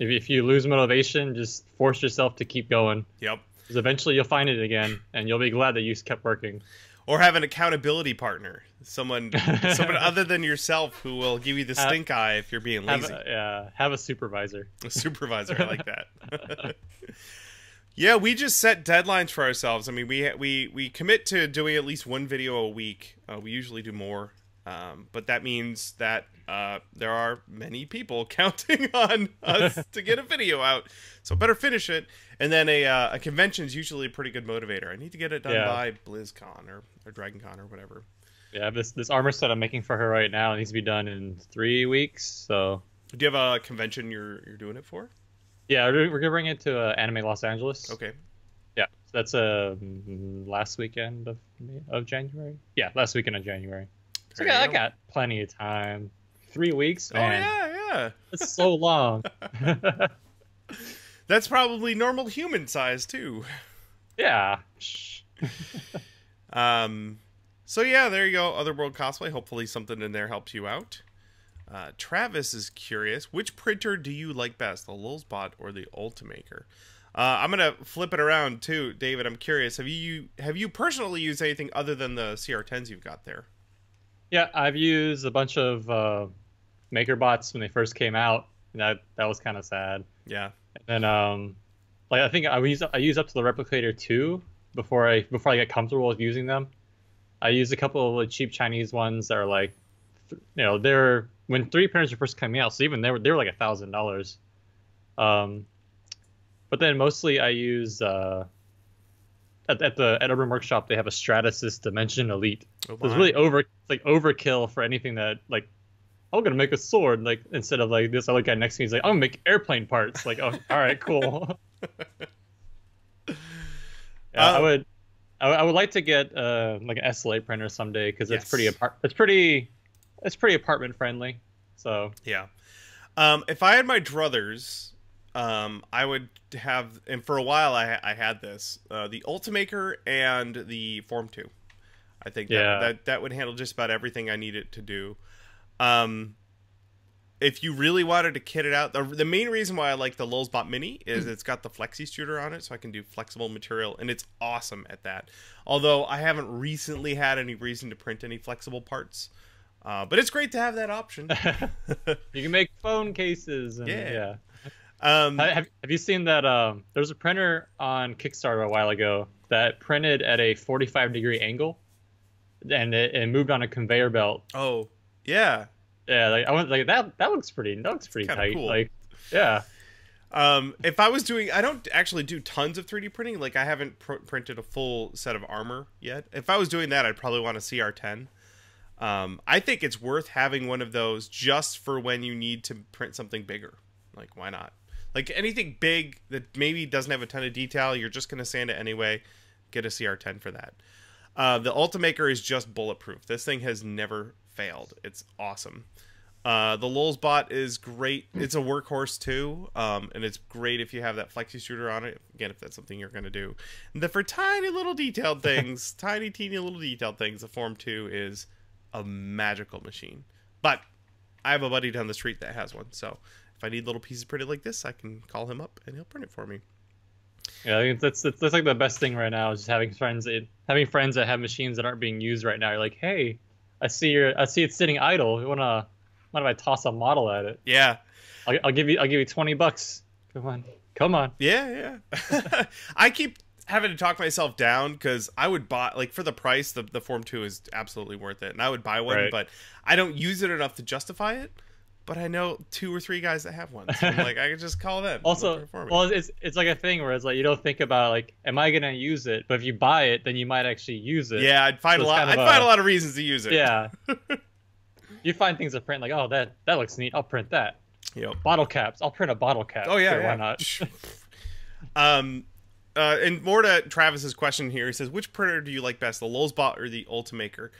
B: if you lose motivation, just force yourself to keep going.
A: Yep.
B: Because eventually you'll find it again, and you'll be glad that you kept working.
A: Or have an accountability partner, someone other than yourself who will give you the stink eye if you're being lazy.
B: Have a supervisor.
A: A supervisor, I like that. Yeah, we just set deadlines for ourselves. I mean, we commit to doing at least one video a week. We usually do more, but that means that there are many people counting on us to get a video out. So better finish it. And then a convention is usually a pretty good motivator. I need to get it done by BlizzCon or DragonCon or whatever.
B: Yeah, this armor set I'm making for her right now needs to be done in 3 weeks. So,
A: do you have a convention you're doing it for?
B: Yeah, we're gonna bring it to Anime Los Angeles.
A: Okay.
B: Yeah, so that's last weekend of January. Yeah, last weekend of January. So I got plenty of time. 3 weeks, man.
A: Oh yeah.
B: It's so long.
A: That's probably normal human size too.
B: Yeah.
A: So yeah, there you go. Otherworld Cosplay. Hopefully something in there helps you out. Travis is curious. Which printer do you like best, the Lulzbot or the Ultimaker? I'm gonna flip it around too, David. I'm curious. Have you personally used anything other than the CR10s you've got there?
B: Yeah, I've used a bunch of MakerBots when they first came out, and that was kind of sad.
A: Yeah.
B: And then like I think I used up to the Replicator 2 before I get comfortable with using them. I used a couple of cheap Chinese ones that are like, they're when 3D printers were first coming out, so even they were like $1,000. But then mostly I use at Urban Workshop they have a Stratasys Dimension Elite. Oh, so it's really overkill for anything that like I'm gonna make a sword, like instead of like this other guy next to me, he's like, I'm gonna make airplane parts. Like, oh, all right, cool. I would like to get like an SLA printer someday because it's pretty apartment friendly. So
A: yeah, if I had my druthers, I would have, and for a while I had this the Ultimaker and the Form 2. I think that would handle just about everything I need it to do. If you really wanted to kit it out, the main reason why I like the Lulzbot Mini is it's got the Flexi Extruder on it, so I can do flexible material, and it's awesome at that. Although I haven't recently had any reason to print any flexible parts, but it's great to have that option.
B: You can make phone cases. And, Have you seen that? There's a printer on Kickstarter a while ago that printed at a 45-degree angle, and it moved on a conveyor belt.
A: Oh, yeah.
B: Yeah, like I went like that. That looks pretty. That looks pretty tight.
A: Cool.
B: Like, yeah.
A: If I was doing, I don't actually do tons of 3D printing. Like I haven't printed a full set of armor yet. If I was doing that, I'd probably want a CR10. I think it's worth having one of those just for when you need to print something bigger. Like, why not? Like anything big that maybe doesn't have a ton of detail, you're just going to sand it anyway. Get a CR10 for that. The Ultimaker is just bulletproof. This thing has never failed. It's awesome. The Lulzbot is great. It's a workhorse too, and it's great if you have that flexi extruder on it. Again, if that's something you're going to do. And for tiny little detailed things, teeny little detailed things, the Form 2 is a magical machine. But I have a buddy down the street that has one, so if I need little pieces printed like this, I can call him up and he'll print it for me.
B: Yeah, I think that's like the best thing right now is just having friends that have machines that aren't being used right now. You're like, hey, I see it sitting idle. You wanna? Mind if I toss a model at it?
A: Yeah,
B: I'll give you $20. Come on.
A: Yeah. I keep having to talk myself down because I would buy, like, for the price, the Form 2 is absolutely worth it, and I would buy one,
B: right.
A: But I don't use it enough to justify it. But I know 2 or 3 guys that have one, so I'm like, I can just call them.
B: Also, well, it's like a thing where it's like you don't think about like, am I gonna use it? But if you buy it, then you might actually use it.
A: Yeah, I'd find a lot of reasons to use it.
B: Yeah. You find things to print like, oh, that looks neat. I'll print that.
A: Yep.
B: Bottle caps. I'll print a bottle cap.
A: Oh yeah,
B: sure,
A: yeah.
B: Why not?
A: And more to Travis's question here, he says, which printer do you like best, the Lulzbot or the Ultimaker?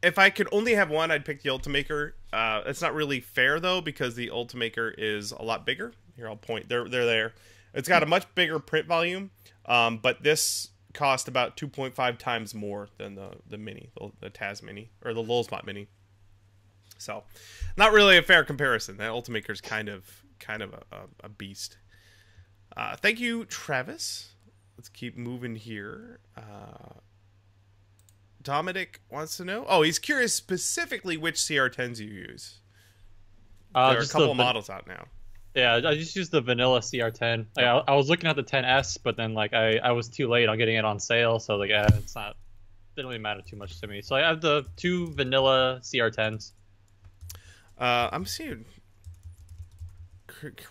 A: If I could only have one, I'd pick the Ultimaker. It's not really fair though, because the Ultimaker is a lot bigger. Here, I'll point. They're there. It's got a much bigger print volume, but this cost about 2.5 times more than the Mini, the Taz Mini, or the Lulzbot Mini. So, not really a fair comparison. That Ultimaker is kind of a beast. Thank you, Travis. Let's keep moving here. Dominic wants to know. Oh, he's curious specifically which CR10s you use. There are a couple of models out now.
B: Yeah, I just used the vanilla CR10. Like, I was looking at the 10S, but then like I was too late on getting it on sale, so like it's not, didn't really matter too much to me. So I have the 2 vanilla CR10s.
A: I'm seeing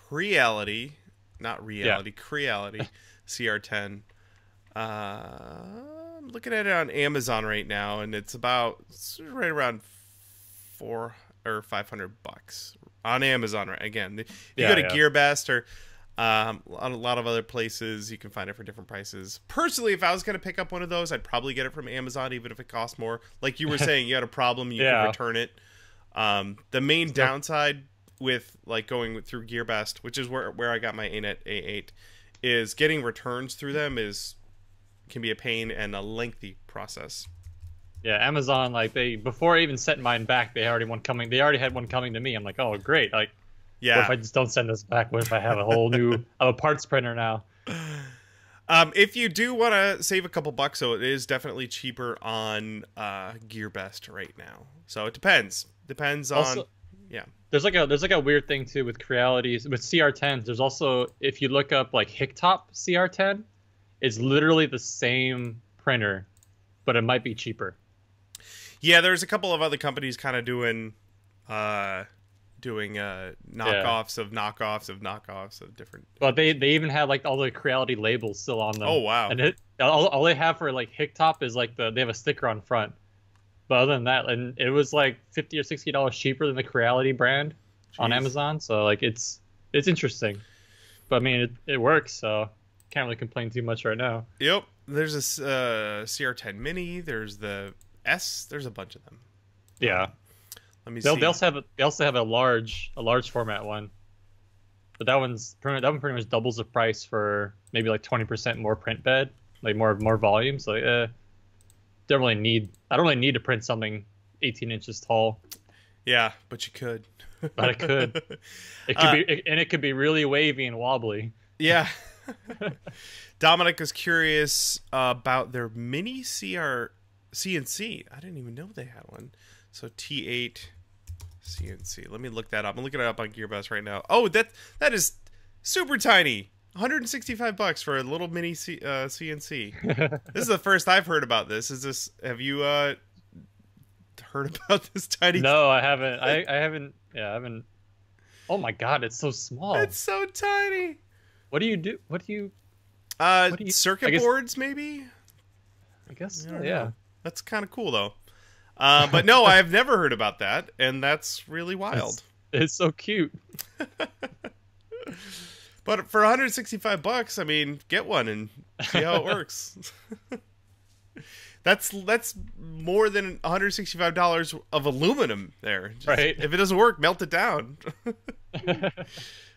A: Creality, not reality, yeah. Creality CR10. I'm looking at it on Amazon right now, and it's right around $400 or $500 on Amazon. Right, again, if you go to GearBest or a lot of other places, you can find it for different prices. Personally, if I was going to pick up one of those, I'd probably get it from Amazon, even if it costs more. Like you were saying, you had a problem, you can return it. The main downside with like going through GearBest, which is where I got my ANET A8, is getting returns through them can be a pain and a lengthy process.
B: Yeah, Amazon, like before I even sent mine back, they already had one coming to me. I'm like, oh great, like, yeah. What if I just don't send this back? What if I have a whole new a parts printer now?
A: If you do want to save a couple bucks, so it is definitely cheaper on GearBest right now. So it depends. Depends on yeah.
B: There's like a weird thing too with Crealities with CR10s. There's also, if you look up like hicktop CR10, it's literally the same printer, but it might be cheaper. Yeah,
A: there's a couple of other companies kind of doing knockoffs of knockoffs of different.
B: Well, they even have like all the Creality labels still on them.
A: Oh wow!
B: And all they have for like hicktop is like they have a sticker on front. But other than that, and it was like $50 or $60 cheaper than the Creality brand on Amazon. So like it's interesting, but I mean it works, so can't really complain too much right now.
A: Yep, there's a CR10 Mini. There's the S. There's a bunch of them.
B: Yeah.
A: Let me see.
B: They also have a large format one, but that one pretty much doubles the price for maybe like 20% more print bed, like more volume. So I don't really need to print something 18 inches tall.
A: Yeah, but you could.
B: But I could. It could be really wavy and wobbly.
A: Yeah. Dominic is curious about their mini CNC. I didn't even know they had one. So T8 CNC. Let me look that up. I'm looking it up on Gearbest right now. Oh, that is super tiny. $165 for a little mini CNC. This is the first I've heard about this. Have you heard about this tiny?
B: No, I haven't. I haven't. Yeah, I haven't. Oh my God, it's so small.
A: It's so tiny.
B: What do you do? What do you?
A: Circuit boards, maybe.
B: I guess so, yeah.
A: That's kind of cool though. But no, I have never heard about that, and that's really wild.
B: It's so cute.
A: But for $165, I mean, get one and see how it works. That's more than $165 of aluminum there.
B: Right.
A: If it doesn't work, melt it down.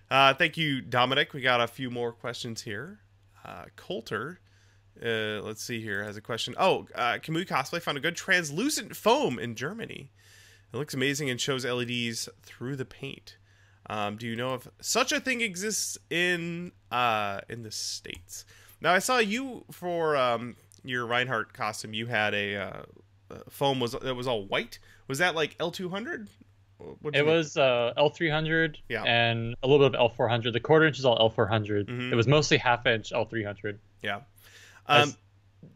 A: Thank you, Dominic. We got a few more questions here. Coulter, let's see here, has a question. Oh, Kamui Cosplay found a good translucent foam in Germany. It looks amazing and shows LEDs through the paint. Do you know if such a thing exists in the States? Now, I saw you for your Reinhardt costume. You had a foam that was all white. Was that like L200?
B: It was L300
A: yeah,
B: and a little bit of L400. The quarter inch is all L400.
A: Mm-hmm.
B: It was mostly half inch L300.
A: Yeah.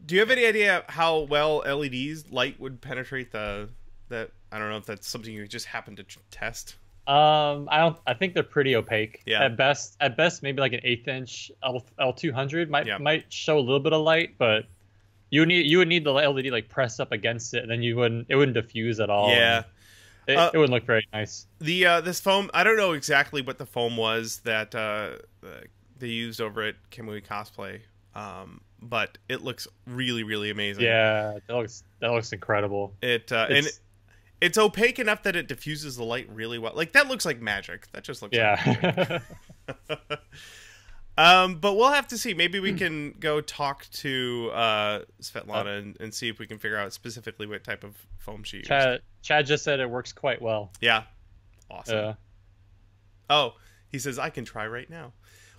A: Do you have any idea how well LEDs light would penetrate that? I don't know if that's something you just happen to test.
B: I think they're pretty opaque.
A: Yeah.
B: At best, maybe like an 1/8 inch L200 might show a little bit of light, but you would need the LED like pressed up against it, and then it wouldn't diffuse at all.
A: Yeah.
B: It wouldn't look very nice.
A: This foam, I don't know exactly what the foam was that they used over at Kamui Cosplay, but it looks really, really amazing.
B: Yeah, that looks incredible.
A: It's opaque enough that it diffuses the light really well. Like, that looks like magic. That just looks like magic. But we'll have to see. Maybe we can go talk to Svetlana and see if we can figure out specifically what type of foam she used.
B: Chad just said it works quite well.
A: Yeah. Awesome. Oh, he says, I can try right now.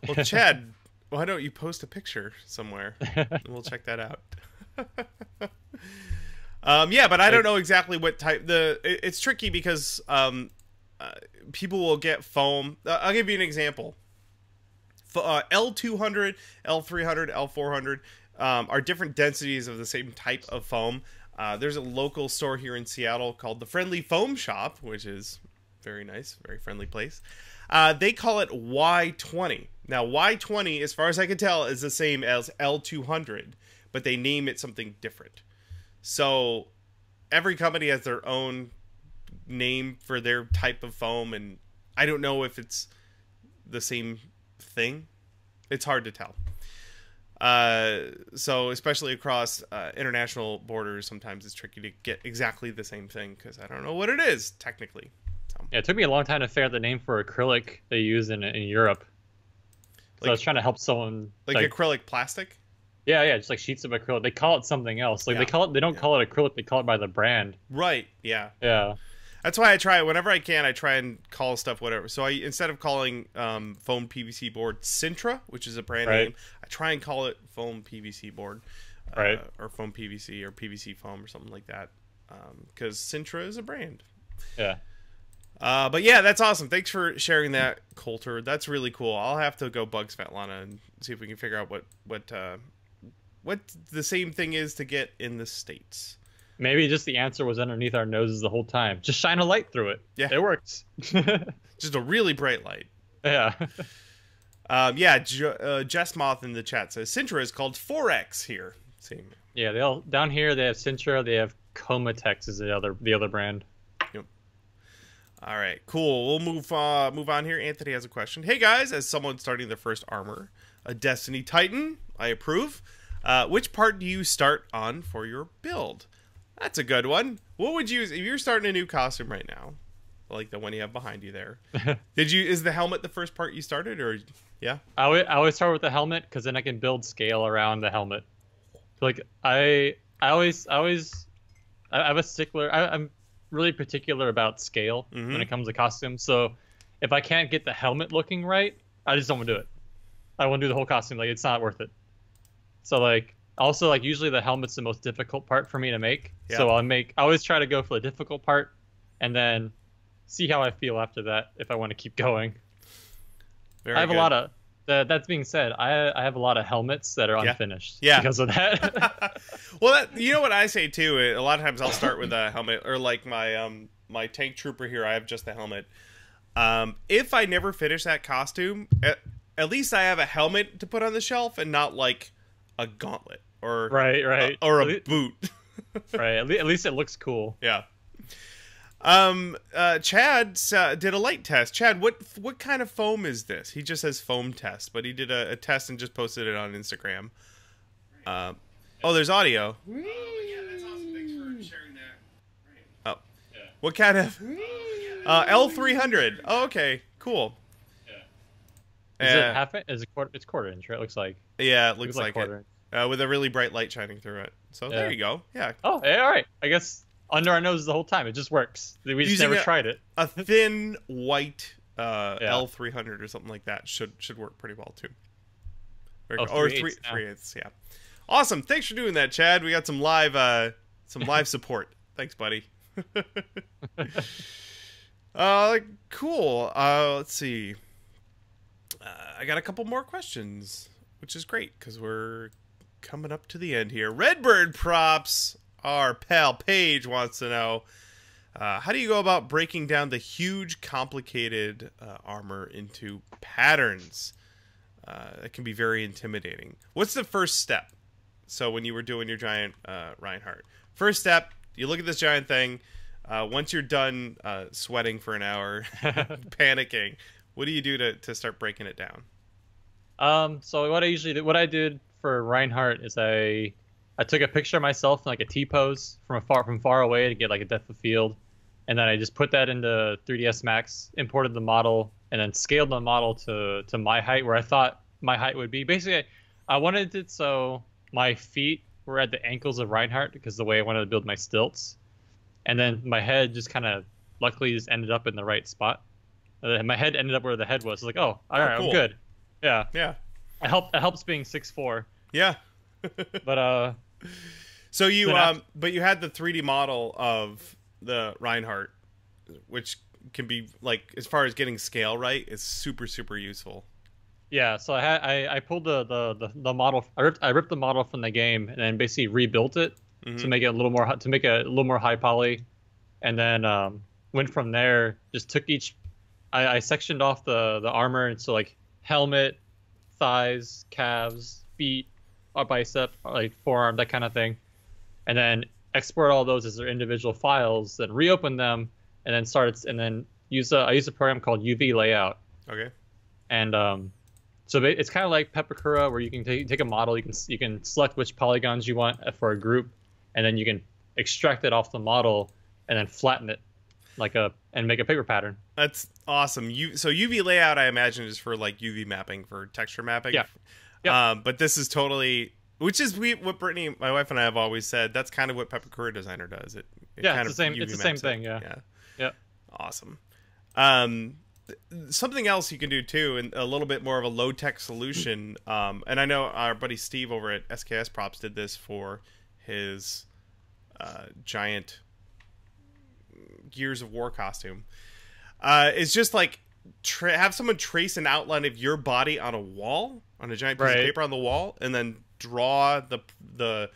A: Well, Chad, why don't you post a picture somewhere? And we'll check that out. Yeah, but I don't know exactly what type. It's tricky because people will get foam. I'll give you an example. L200, L300, L400 are different densities of the same type of foam. There's a local store here in Seattle called the Friendly Foam Shop, which is very nice, very friendly place. They call it Y20. Now, Y20, as far as I can tell, is the same as L200, but they name it something different. So every company has their own name for their type of foam, and I don't know if it's the same thing. It's hard to tell. So especially across international borders, sometimes it's tricky to get exactly the same thing because I don't know what it is technically. So.
B: Yeah, it took me a long time to figure out the name for acrylic they use in Europe. So I was trying to help someone
A: like acrylic plastic.
B: Yeah, just like sheets of acrylic. They call it something else. Like they don't call it acrylic. They call it by the brand.
A: Right. Yeah.
B: Yeah.
A: That's why I try whenever I can. I try and call stuff whatever. So instead of calling foam PVC board Sintra, which is a brand name, I try and call it foam PVC board, or foam PVC or PVC foam or something like that, because Sintra is a brand.
B: Yeah.
A: But yeah, that's awesome. Thanks for sharing that, Coulter. That's really cool. I'll have to go bug Svetlana and see if we can figure out what the same thing is to get in the States.
B: Maybe just the answer was underneath our noses the whole time. Just shine a light through it. Yeah. It works.
A: Just a really bright light.
B: Yeah.
A: Jess Moth in the chat says Sintra is called 4X here. Same.
B: Yeah, down here they have Sintra, they have Comatex is the other brand.
A: Yep. All right, cool. We'll move on here. Anthony has a question. Hey guys, as someone starting their first armor, a Destiny Titan, I approve. Which part do you start on for your build? That's a good one. What would you use if you're starting a new costume right now, like the one you have behind you there? Is the helmet the first part you started, or yeah? I
B: always start with the helmet because then I can build scale around the helmet. Like I'm a stickler. I'm really particular about scale when it comes to costumes. So if I can't get the helmet looking right, I just don't want to do it. I want to do the whole costume. Like it's not worth it. So also usually the helmet's the most difficult part for me to make. Yeah. So I always try to go for the difficult part and then see how I feel after that if I want to keep going.
A: Very
B: I have
A: good.
B: a lot of. That being said, I have a lot of helmets that are unfinished because of that.
A: Well, you know what I say too. A lot of times I'll start with a helmet, or like my my tank trooper here. I have just the helmet. If I never finish that costume, at least I have a helmet to put on the shelf and not like a gauntlet or
B: right
A: or a boot.
B: Right. At least it looks cool.
A: Yeah. Chad did a light test. Chad, what kind of foam is this? He just says foam test, but he did a test and just posted it on Instagram. Oh, there's audio.
C: Oh, yeah, that's awesome. Thanks for sharing that. Right.
A: Oh, yeah. What kind of L300? Oh, okay, cool.
B: Yeah. Is it half? Is it quarter? It's quarter inch, right? It looks like.
A: Yeah, it looks like
B: quarter.
A: it. With a really bright light shining through it. So there you go. Yeah.
B: Oh, yeah, all right. I guess under our noses the whole time. It just works. We just never tried it.
A: A thin white L300 or something like that should work pretty well too. Or 3/8, yeah. Awesome. Thanks for doing that, Chad. We got some live support. Thanks, buddy. Cool. Let's see. I got a couple more questions, which is great because we're coming up to the end here. Redbird Props, our pal Paige wants to know, how do you go about breaking down the huge, complicated armor into patterns? It can be very intimidating. What's the first step? So when you were doing your giant Reinhardt, first step, you look at this giant thing. Once you're done sweating for an hour, panicking, what do you do to start breaking it down?
B: So what I did for Reinhardt is I took a picture of myself in like a T-pose from far away to get like a depth of field, and then I just put that into 3ds Max, imported the model, and then scaled the model to my height where I thought my height would be. Basically, I wanted it so my feet were at the ankles of Reinhardt because the way I wanted to build my stilts, and then my head just kind of luckily just ended up in the right spot. My head ended up where the head was. It's like, oh, all right, cool. I'm good. Yeah.
A: Yeah.
B: It helps being 6'4".
A: Yeah.
B: But
A: so you but you had the 3D model of the Reinhardt, which can be like, as far as getting scale right, is super useful.
B: Yeah, so I pulled the model. I ripped the model from the game and then basically rebuilt it to make it a little more high poly, and then went from there. Just took each. I sectioned off the armor, and so like helmet, thighs, calves, feet, a bicep, like forearm, that kind of thing, and then export all those as their individual files, then reopen them, and then use a program called UV Layout.
A: Okay.
B: And so it's kind of like Pepakura, where you can take a model, you can select which polygons you want for a group, and then you can extract it off the model and then flatten it and make a paper pattern. That's
A: awesome. So UV Layout, I imagine, is for like UV mapping, for texture mapping.
B: Yeah. Yep.
A: But this is totally, which is what Brittany, my wife, and I have always said. That's kind of what Pepakura Designer does. It kind
B: it's the same. It's the same thing. Yeah. Yeah.
A: Awesome. Something else you can do too, and a little bit more of a low tech solution. And I know our buddy Steve over at SKS Props did this for his giant Gears of War costume. It's just like have someone trace an outline of your body on a wall, on a giant piece of paper on the wall, and then draw the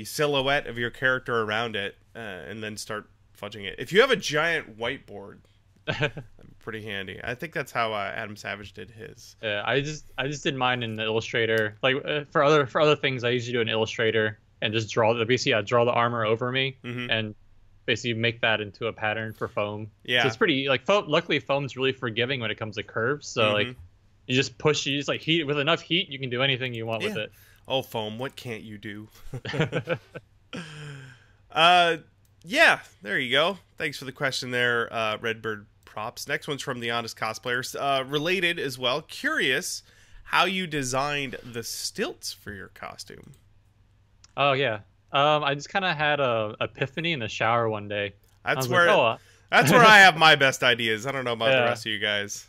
A: silhouette of your character around it, and then start fudging it. If you have a giant whiteboard, that'd be pretty handy. I think that's how Adam Savage did his.
B: Yeah, I just did mine in Illustrator. Like for other things, I usually do an Illustrator and just draw the armor over me and basically make that into a pattern for foam. Yeah, so it's pretty like luckily foam's really forgiving when it comes to curves. So like you just like heat with enough heat, you can do anything you want with it.
A: Oh, foam, what can't you do? Yeah, there you go. Thanks for the question there, Redbird Props. Next one's from the Honest Cosplayers. Related as well. Curious how you designed the stilts for your costume.
B: Oh, yeah. I just kind of had a epiphany in the shower one day.
A: That's where I have my best ideas. I don't know about the rest of you guys.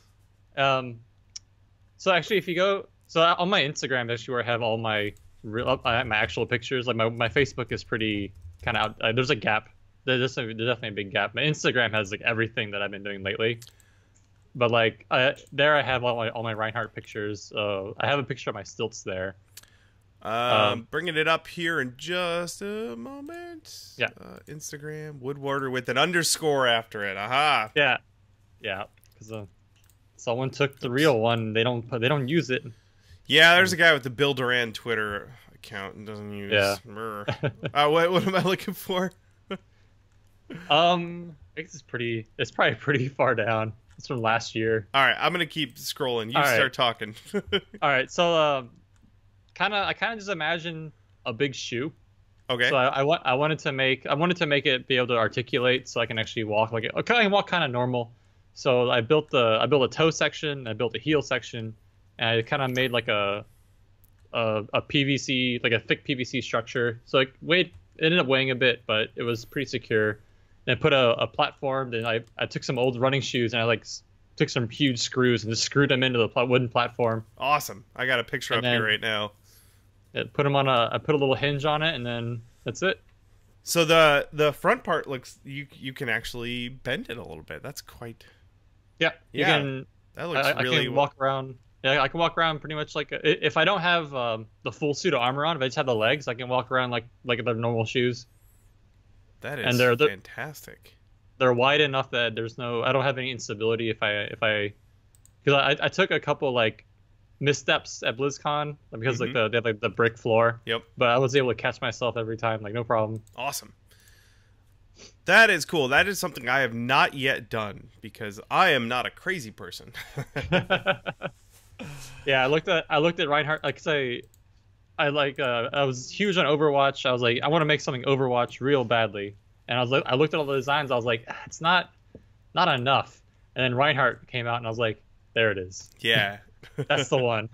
B: So actually, if you go... So on my Instagram, actually, where I have all my actual pictures, like my Facebook is pretty kind of out. There's a gap there's definitely a big gap. My Instagram has like everything that I've been doing lately. But like there I have all my Reinhardt pictures. I have a picture of my stilts there.
A: Bringing it up here in just a moment.
B: Yeah.
A: Instagram Woodwarder with an underscore after it. Aha.
B: Yeah. Yeah. Because someone took the real one. They don't use it.
A: Yeah, there's a guy with the Bill Duran Twitter account and doesn't use.
B: Yeah.
A: What am I looking for?
B: I think it's probably pretty far down. It's from last year.
A: All right, I'm gonna keep scrolling. You start talking.
B: All right, so I kind of just imagine a big shoe.
A: Okay.
B: So I wanted to make it be able to articulate, so I can actually walk like I can walk kind of normal. So I built a toe section, I built a heel section, and I kind of made like a PVC, like a thick PVC structure. So it ended up weighing a bit, but it was pretty secure. And I put a platform. Then I took some old running shoes and I took some huge screws and just screwed them into the wooden platform.
A: Awesome! I got a picture up here right now.
B: I put a little hinge on it, and then that's it.
A: So the front part looks you can actually bend it a little bit. That's quite.
B: Yeah.
A: That looks really.
B: I can walk around. Yeah, I can walk around pretty much like if I don't have the full suit of armor on, if I just have the legs, I can walk around like their normal shoes.
A: That is fantastic.
B: They're wide enough that I don't have any instability because I took a couple like missteps at BlizzCon because they had like the brick floor.
A: Yep.
B: But I was able to catch myself every time, like no problem.
A: Awesome. That is cool. That is something I have not yet done because I am not a crazy person.
B: Yeah, I looked at Reinhardt. Like I was huge on Overwatch. I was like, I want to make something Overwatch real badly. And I looked at all the designs. I was like, it's not enough. And then Reinhardt came out, and I was like, there it is.
A: Yeah,
B: that's the one.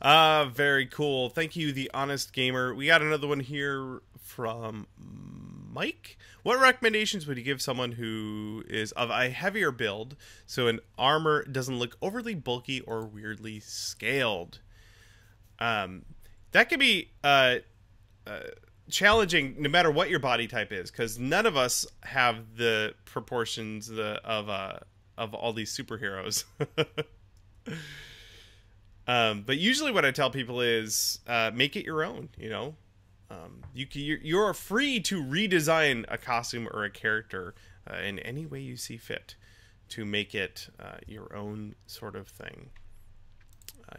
A: Very cool. Thank you, The Honest Gamer. We got another one here from Mike. What recommendations would you give someone who is of a heavier build so an armor doesn't look overly bulky or weirdly scaled? That could be challenging no matter what your body type is, because none of us have the proportions of all these superheroes. But usually what I tell people is make it your own. You know, you're free to redesign a costume or a character in any way you see fit to make it your own sort of thing.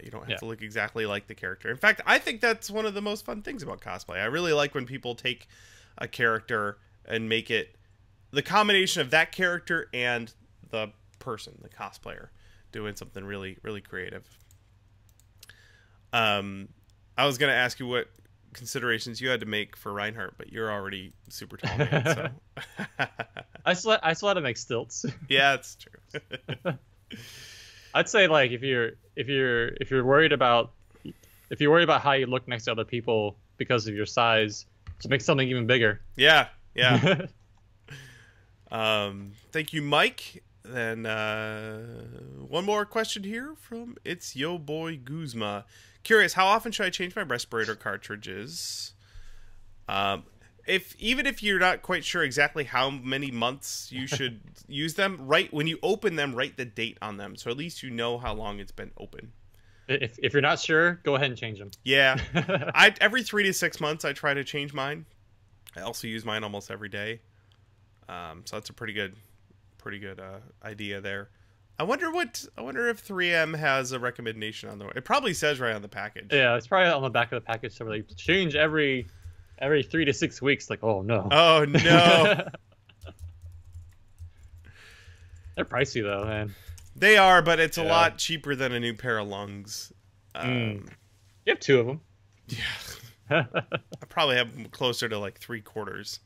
A: You don't have to look exactly like the character. In fact, I think that's one of the most fun things about cosplay. I really like when people take a character and make it the combination of that character and the person, the cosplayer, doing something really, really creative. I was going to ask you what considerations you had to make for Reinhardt, but you're already super talented. So.
B: I still had to make stilts.
A: Yeah, that's true.
B: I'd say like if you're worried about how you look next to other people because of your size, just make something even bigger.
A: Yeah. Thank you, Mike. Then one more question here from It's Yo Boy Guzma. Curious, how often should I change my respirator cartridges? Even if you're not quite sure exactly how many months you should use them, when you open them, write the date on them, so at least you know how long it's been open.
B: If you're not sure, go ahead and change them.
A: Yeah, every 3 to 6 months I try to change mine. I also use mine almost every day, so that's a pretty good idea there. I wonder if 3M has a recommendation on the. It probably says right on the package.
B: Yeah, it's probably on the back of the package. So like change every 3 to 6 weeks. Like, oh no.
A: Oh no.
B: They're pricey though, man.
A: They are, but it's a lot cheaper than a new pair of lungs.
B: You have 2 of them.
A: Yeah. I probably have them closer to like 3/4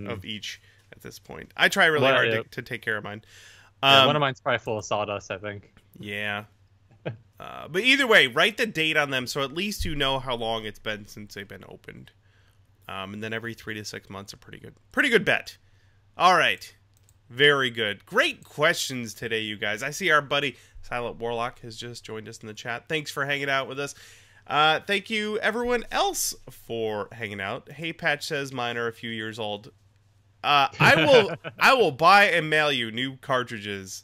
A: of each at this point. I try really hard to take care of mine.
B: One of mine's probably full of sawdust, I think.
A: Yeah. But either way, write the date on them so at least you know how long it's been since they've been opened. And then every 3 to 6 months, pretty good bet. All right. Very good. Great questions today, you guys. I see our buddy Silent Warlock has just joined us in the chat. Thanks for hanging out with us. Thank you, everyone else, for hanging out. Hey Patch says mine are a few years old. I will buy and mail you new cartridges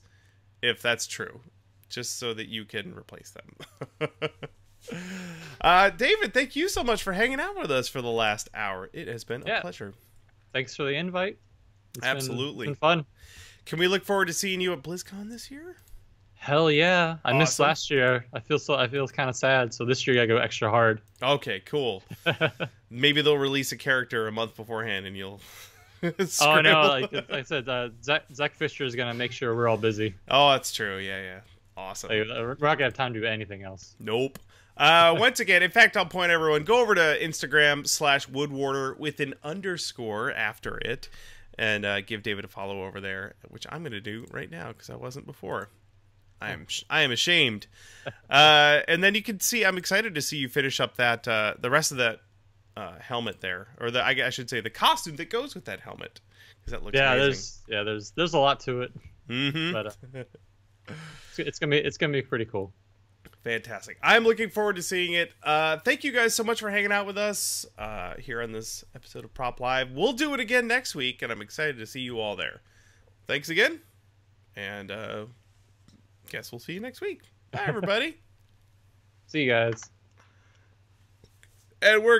A: if that's true, just so that you can replace them. David, thank you so much for hanging out with us for the last hour. It has been a pleasure.
B: Thanks for the invite.
A: Absolutely.
B: It's been fun.
A: Can we look forward to seeing you at Blizzcon this year?
B: Hell yeah! I missed last year. I feel kind of sad. So this year I go extra hard.
A: Okay, cool. Maybe they'll release a character a month beforehand, and you'll.
B: Oh no! Like I said, Zach Fischer is gonna make sure we're all busy.
A: Oh, that's true. Yeah. Awesome.
B: Like, we're not gonna have time to do anything else.
A: Nope. Once again, in fact, I'll point everyone, go over to Instagram /Woodwarder with an underscore after it, and give David a follow over there, which I'm going to do right now because I wasn't before. I am ashamed. And then you can see, I'm excited to see you finish up that the rest of that helmet there, or I should say the costume that goes with that helmet, because that looks amazing.
B: There's a lot to it.
A: Mm-hmm.
B: But it's gonna be pretty cool.
A: Fantastic. I'm looking forward to seeing it. Thank you guys so much for hanging out with us here on this episode of Prop Live. We'll do it again next week, and I'm excited to see you all there. Thanks again, and guess we'll see you next week. Bye, everybody.
B: See you guys.
A: And we're